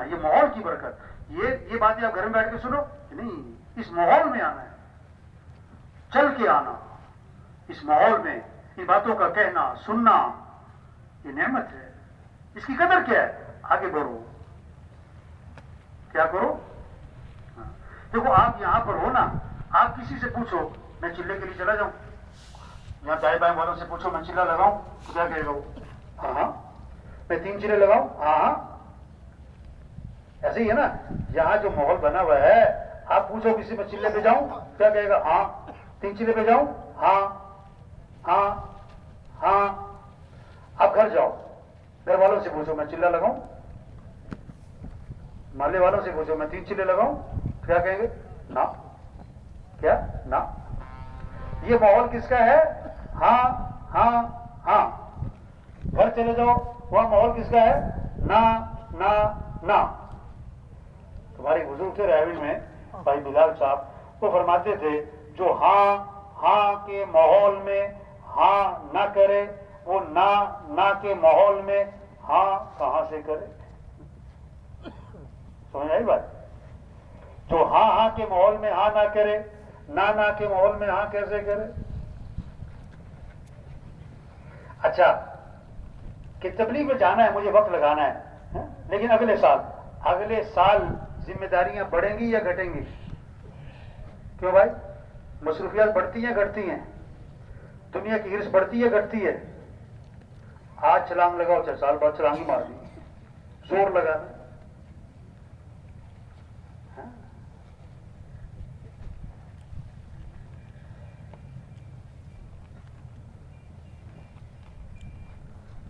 یہ ماحول کی برکت. یہ باتیں آپ گھر میں بیٹھ کے سنو نہیں, اس ماحول میں آنا ہے, چل کے آنا, اس ماحول میں ان باتوں کا کہنا سننا, یہ نعمت ہے. اس کی قدر کیا ہے؟ آگے بڑھو, کیا کرو؟ دیکھو, آپ یہاں پر ہو نا, آپ کسی سے پوچھو میں چلے کے لیے چلا جاؤں, یہاں دائیں بائیں والوں سے پوچھو میں چلا لگاؤں, تو کیا کہے گا وہ؟ ہاں, میں 3 چلے لگاؤں, ہاں. ایسے ہی ہے نا, یہاں جو ماحول بنا ہوا ہے, آپ پوچھو کسی میں چلے پہ جاؤں کیا کہے گا؟ ہاں. 3 چلے پہ جاؤں؟ ہاں ہاں ہاں. آپ گھر جاؤ، گھر والوں سے پوچھو میں چلہ لگاؤں، محلے والوں سے پوچھو میں 3 چلے لگاؤں، کیا کہیں گے؟ نہ. کیا؟ نہ. یہ ماحول کس کا ہے؟ ہاں ہاں ہاں. گھر چلے جاؤ، وہاں ماحول کس کا ہے؟ نہ نہ نہ. تمہاری بزرگ تھے ریاوی میں بھائی بلال صاحب، وہ فرماتے تھے جو ہاں ہاں کے ماحول میں ہاں نہ کرے وہ نہ نہ کے ماحول میں ہاں کہاں سے کرے؟ سمجھ آئی بات؟ جو ہاں ہاں کے ماحول میں ہاں نہ کرے، نہ نہ کے ماحول میں ہاں کیسے کرے؟ اچھا کہ تبلیغ میں جانا ہے، مجھے وقت لگانا ہے، لیکن اگلے سال ذمہ داریاں بڑھیں گی یا گھٹیں گی؟ کیوں بھائی؟ مصروفیات بڑھتی ہیں گھٹتی ہیں؟ دنیا کی ہرس بڑھتی ہے گھٹتی ہے؟ آج چھلانگ لگاؤ 4 سال بعد چھلانگ ہی مار دی، زور لگانا.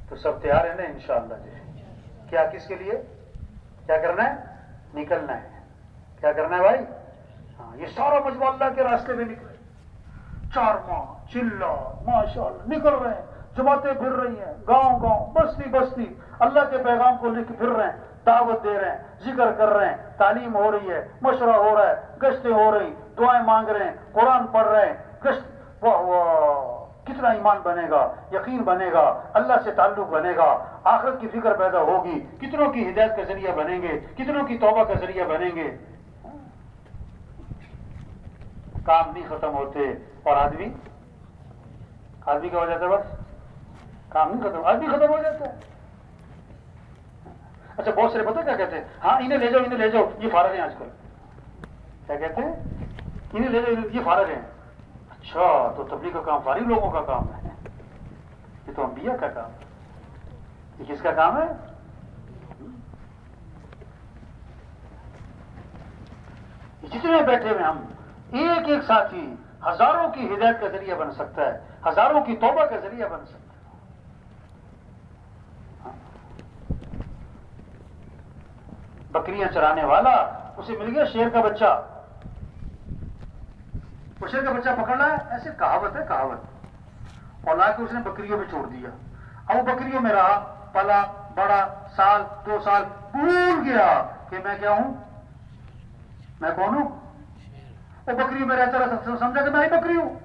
تو سب تیار ہیں نا انشاءاللہ جی؟ کیا کس کے لیے کیا کرنا ہے؟ نکلنا ہے. کیا کرنا ہے بھائی؟ ہاں یہ سارا مجموعہ اللہ کے راستے میں نکلے. 4 ماہ چلہ ماشاءاللہ نکل رہے ہیں، جماعتیں پھر رہی ہیں، گاؤں گاؤں بستی بستی اللہ کے پیغام کو لے کے پھر رہے ہیں، دعوت دے رہے ہیں، ذکر کر رہے ہیں، تعلیم ہو رہی ہے، مشورہ ہو رہا ہے، گشتیں ہو رہی، دعائیں مانگ رہے ہیں، قرآن پڑھ رہے ہیں، گشت. واہ واہ کتنا ایمان بنے گا، یقین بنے گا، اللہ سے تعلق بنے گا، آخرت کی فکر پیدا ہوگی، کتنوں کی ہدایت کا ذریعہ بنیں گے، کتنوں کی توبہ کا ذریعہ بنیں گے. کام نہیں ختم ہوتے اور آدمی کیا ہو جاتا ہے؟ بس کام نہیں ختم، آدمی ختم ہو جاتا ہے. اچھا بہت سارے پتہ کیا کہتے ہیں؟ ہاں انہیں لے جاؤ یہ فارغ ہیں آج کل. کیا کہتے ہیں؟ انہیں لے جاؤ یہ فارغ ہیں. اچھا تو تبلیغ کا کام فارغ لوگوں کا کام ہے؟ یہ تو انبیاء کا کام ہے. یہ کس کا کام ہے؟ جتنے بیٹھے ہوئے ہم ایک ایک ساتھی ہزاروں کی ہدایت کا ذریعہ بن سکتا ہے، ہزاروں کی توبہ کا ذریعہ بن سکتا ہے. بکریاں چرانے والا اسے مل گیا شیر کا بچہ، وہ شیر کا بچہ پکڑ رہا ہے، ایسے کہاوت ہے کہاوت، اور لا کے اس نے بکریوں میں چھوڑ دیا. اب وہ بکریوں میں رہا، پلا بڑا، سال 2 سال، بھول گیا کہ میں کیا ہوں، میں کون ہوں. وہ بکریوں میں رہتا رہتا سمجھا کہ میں ہی بکری ہوں.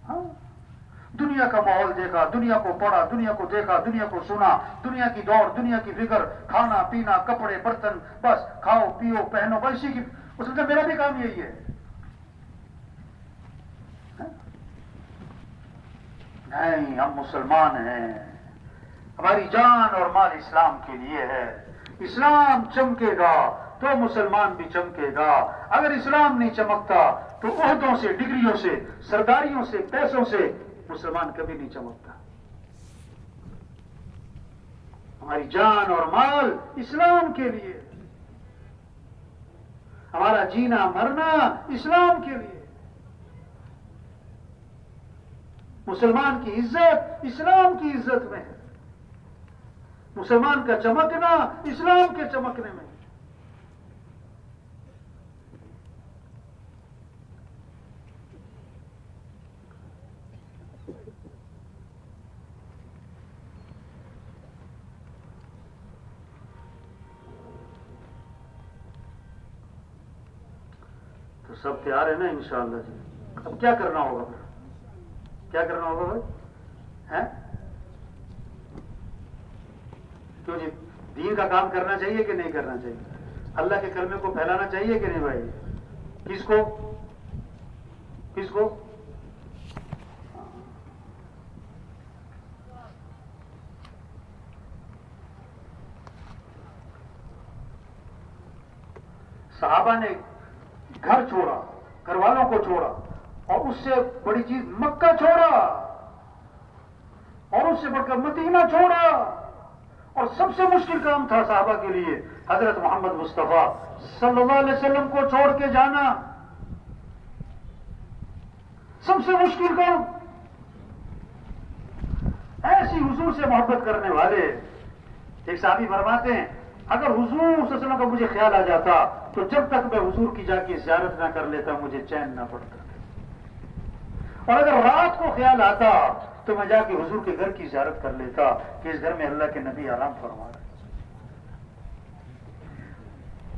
ہاں دنیا کا ماحول دیکھا، دنیا کو پڑھا، دنیا کو دیکھا، دنیا کو سنا، دنیا کی دوڑ، دنیا کی فکر، کھانا پینا، کپڑے برتن، بس کھاؤ پیو پہنو، بس اسی کی. اس نے کہا میرا بھی کام یہی ہے. نہیں ہم مسلمان ہیں، ہماری جان اور مال اسلام کے لیے ہے. اسلام چمکے گا تو مسلمان بھی چمکے گا. اگر اسلام نہیں چمکتا تو عہدوں سے، ڈگریوں سے، سرداریوں سے، پیسوں سے مسلمان کبھی نہیں چمکتا. ہماری جان اور مال اسلام کے لیے، ہمارا جینا مرنا اسلام کے لیے. مسلمان کی عزت اسلام کی عزت میں ہے، مسلمان کا چمکنا اسلام کے چمکنے میں. تو سب تیار ہے نا انشاءاللہ جی؟ اب کیا کرنا ہوگا پھر؟ کیا کرنا ہوگا بھائی؟ ہیں کیوں جی؟ دین کا کام کرنا چاہیے کہ نہیں کرنا چاہیے؟ اللہ کے کلمے کو پھیلانا چاہیے کہ نہیں بھائی؟ کس کو کس کو؟ صحابہ نے گھر چھوڑا، گھر والوں کو چھوڑا، اور اس سے بڑی چیز مکہ چھوڑا، اور اس سے بڑھ کر مدینہ چھوڑا، اور سب سے مشکل کام تھا صحابہ کے لیے حضرت محمد مصطفیٰ صلی اللہ علیہ وسلم کو چھوڑ کے جانا، سب سے مشکل کام۔ ایسی حضور سے محبت کرنے والے ایک صحابی فرماتے ہیں اگر حضور صلی اللہ علیہ وسلم کا مجھے خیال آ جاتا تو جب تک میں حضور کی جا کے زیارت نہ کر لیتا مجھے چین نہ پڑتا، اور اگر رات کو خیال آتا تو میں جا کے حضور کے گھر کی زیارت کر لیتا کہ اس گھر میں اللہ کے نبی آرام فرما رہے۔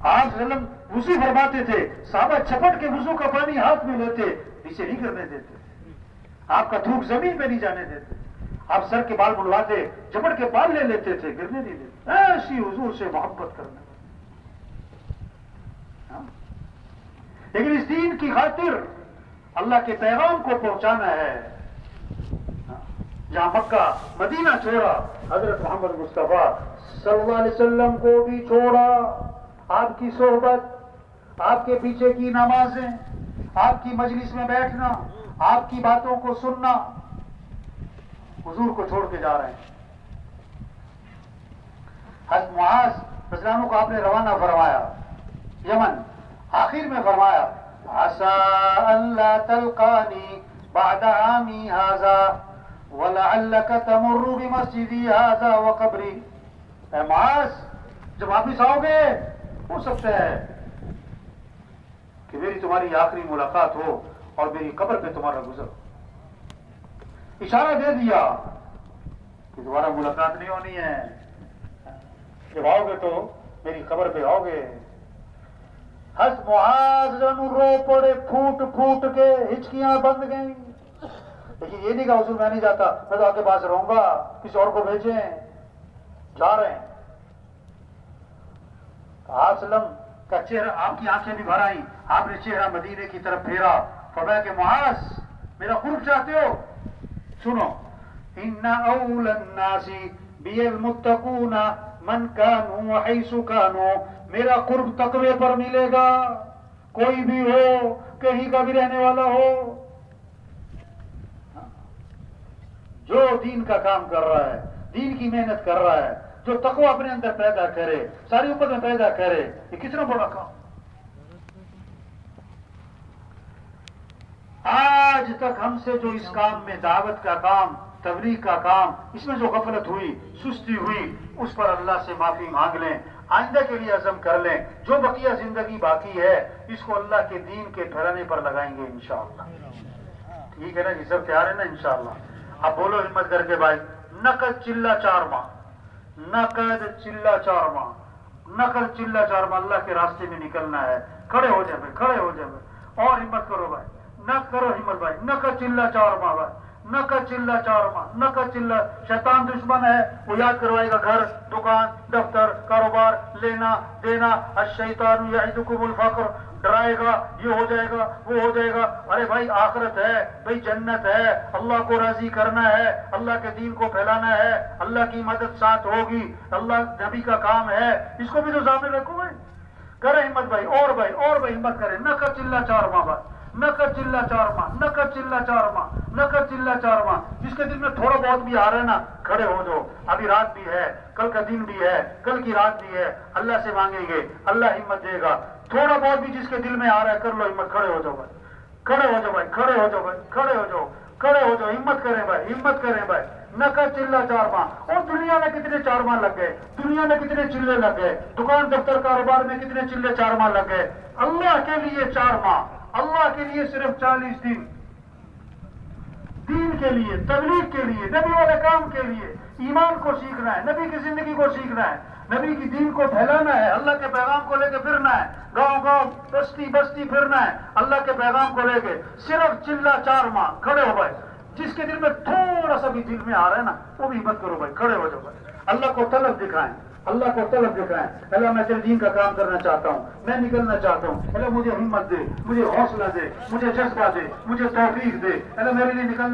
آپ صلی اللہ علیہ وسلم وضو فرماتے تھے، صحابہ چھپٹ کے وضو کا پانی ہاتھ میں لیتے، نیچے نہیں کرنے دیتے، آپ کا تھوک زمین پہ نہیں جانے دیتے، آپ سر کے بال منڈواتے جھپٹ کے بال لے لیتے تھے، گرنے نہیں دیتے۔ ایسی حضور سے محبت کرنے، لیکن اس دین کی خاطر اللہ کے پیغام کو پہنچانا ہے۔ جہاں مکہ مدینہ چھوڑا، حضرت محمد مصطفیٰ صلی اللہ علیہ وسلم کو بھی چھوڑا۔ آپ کی صحبت، آپ کے پیچھے کی نمازیں، آپ کی مجلس میں بیٹھنا، آپ کی باتوں کو سننا، حضور کو چھوڑ کے جا رہے ہیں۔ حضرت معاذ رضی اللہ عنہ کو آپ نے روانہ فرمایا یمن، آخر میں فرمایا عَسَىٰ أَن لَا تَلْقَانِي بَعْدَ عَامِي هَٰذَا وَلَعَلَّكَ تَمُرُّ بِمَسْجِدِي هَٰذَا وَقَبْرِي۔ اے معاذ، جب واپس آؤ گے ہو سکتا ہے کہ میری تمہاری آخری ملاقات ہو اور میری قبر پہ تمہارا گزر ہو۔ اشارہ دے دیا کہ دوبارہ ملاقات نہیں ہونی ہے، جب آؤ گے تو میری قبر پہ آؤ گے۔ حضرت معاذ رو پڑے پھوٹ پھوٹ کے، ہچکیاں بند گئیں، لیکن یہ نہیں کہا حضور میں نہیں جاتا، میں تو آپ کے پاس رہوں گا، کسی اور کو بھیجیں، جا رہے ہیں۔ آپ صلی اللہ علیہ وسلم کا چہرہ، آپ کی آنکھیں بھی بھر آئیں، آپ نے چہرہ مدینے کی طرف پھیرا، فرمایا کہ معاذ میرا قرب چاہتے ہو؟ سنو، ان اول الناس بی المتقون من کانوا حیث کانوا، میرا قرب تقوی پر ملے گا، کوئی بھی ہو، کہیں کا بھی رہنے والا ہو، جو دین کا کام کر رہا ہے، دین کی محنت کر رہا ہے، جو تقوی اپنے اندر پیدا کرے، ساری امت میں پیدا کرے، یہ کتنا بڑا کام۔ آج تک ہم سے جو اس کام میں، دعوت کا کام، تبلیغ کا کام، اس میں جو غفلت ہوئی، سستی ہوئی، اس پر اللہ سے معافی مانگ لیں، آئندہ کے لیے عزم کر لیں، جو بقیہ زندگی باقی ہے اس کو اللہ کے دین کے پھیلانے پر لگائیں گے انشاءاللہ۔ ٹھیک ہے نا جی، سب تیار ہے نا انشاءاللہ؟ اب بولو ہمت کر کے بھائی، نقد چلہ 4 ماہ، نقد چلہ 4 ماہ، نقد چلہ 4 ماہ اللہ کے راستے میں نکلنا ہے۔ کھڑے ہو جائیں بھائی، کھڑے ہو جائیں بھائی، اور ہمت کرو بھائی، نہ کرو ہمت بھائی، نقد چلہ 4 ماہ بھائی، نقد چلہ 4 ماہ، نقد چلہ۔ شیطان دشمن ہے، وہ یاد کروائے گا گھر، دکان، دفتر، کاروبار، لینا دینا، الشیطان یعدکم الفقر، ڈرائے گا، یہ ہو جائے گا، وہ ہو جائے گا۔ ارے بھائی آخرت ہے، بھائی جنت ہے، اللہ کو راضی کرنا ہے، اللہ کے دین کو پھیلانا ہے، اللہ کی مدد ساتھ ہوگی، اللہ نبی کا کام ہے، اس کو بھی تو سامنے رکھو بھائی۔ کرے ہمت بھائی، اور بھائی، اور بھائی ہمت کرے، نقد چلہ 4 ماہ بھائی، نقد چلہ 4 ماہ، نقد چلہ 4 ماہ، نقد چلہ 4 ماہ۔ جس کے دل میں تھوڑا بہت بھی آ رہا ہے نا، کھڑے ہو جاؤ، ابھی رات بھی ہے، کل کا دن بھی ہے، کل کی رات بھی ہے، اللہ سے مانگیں گے، اللہ ہمت دے گا۔ تھوڑا بہت بھی جس کے دل میں آ رہا ہے کر لو ہمت، کھڑے ہو جاؤ بھائی، کھڑے ہو جاؤ بھائی، کھڑے ہو جاؤ بھائی، کھڑے ہو جاؤ، کھڑے ہو جاؤ، ہمت کریں بھائی، ہمت کریں بھائی۔ نقد چلہ 4 ماہ، اور دنیا میں کتنے 4 ماہ لگ گئے، دنیا میں کتنے چلے لگ گئے، دکان دفتر کاروبار میں کتنے چلے 4 ماہ لگ گئے۔ اللہ کے لیے 4 ماہ، اللہ کے لیے صرف 40 دن، دین کے لیے، تبلیغ کے لیے، نبی والے کام کے لیے، ایمان کو سیکھنا ہے، نبی کی زندگی کو سیکھنا ہے، نبی کی دین کو پھیلانا ہے، اللہ کے پیغام کو لے کے پھرنا ہے، گاؤں گاؤں بستی بستی پھرنا ہے، اللہ کے پیغام کو لے کے۔ صرف چلہ 4 ماہ، کھڑے ہو بھائی، جس کے دل میں تھوڑا سا بھی دل میں آ رہا ہے نا وہ بھی ہمت کرو بھائی، کھڑے ہو جاؤ بھائی، اللہ کو طلب دکھائیں، اللہ کو طلب دکھائیں۔ اللہ میں تیرے دین کا کام کرنا چاہتا ہوں، میں نکلنا چاہتا ہوں، اللہ مجھے ہمت دے، مجھے حوصلہ دے، مجھے جذبہ دے، مجھے توفیق دے، اللہ میرے لیے نکلنا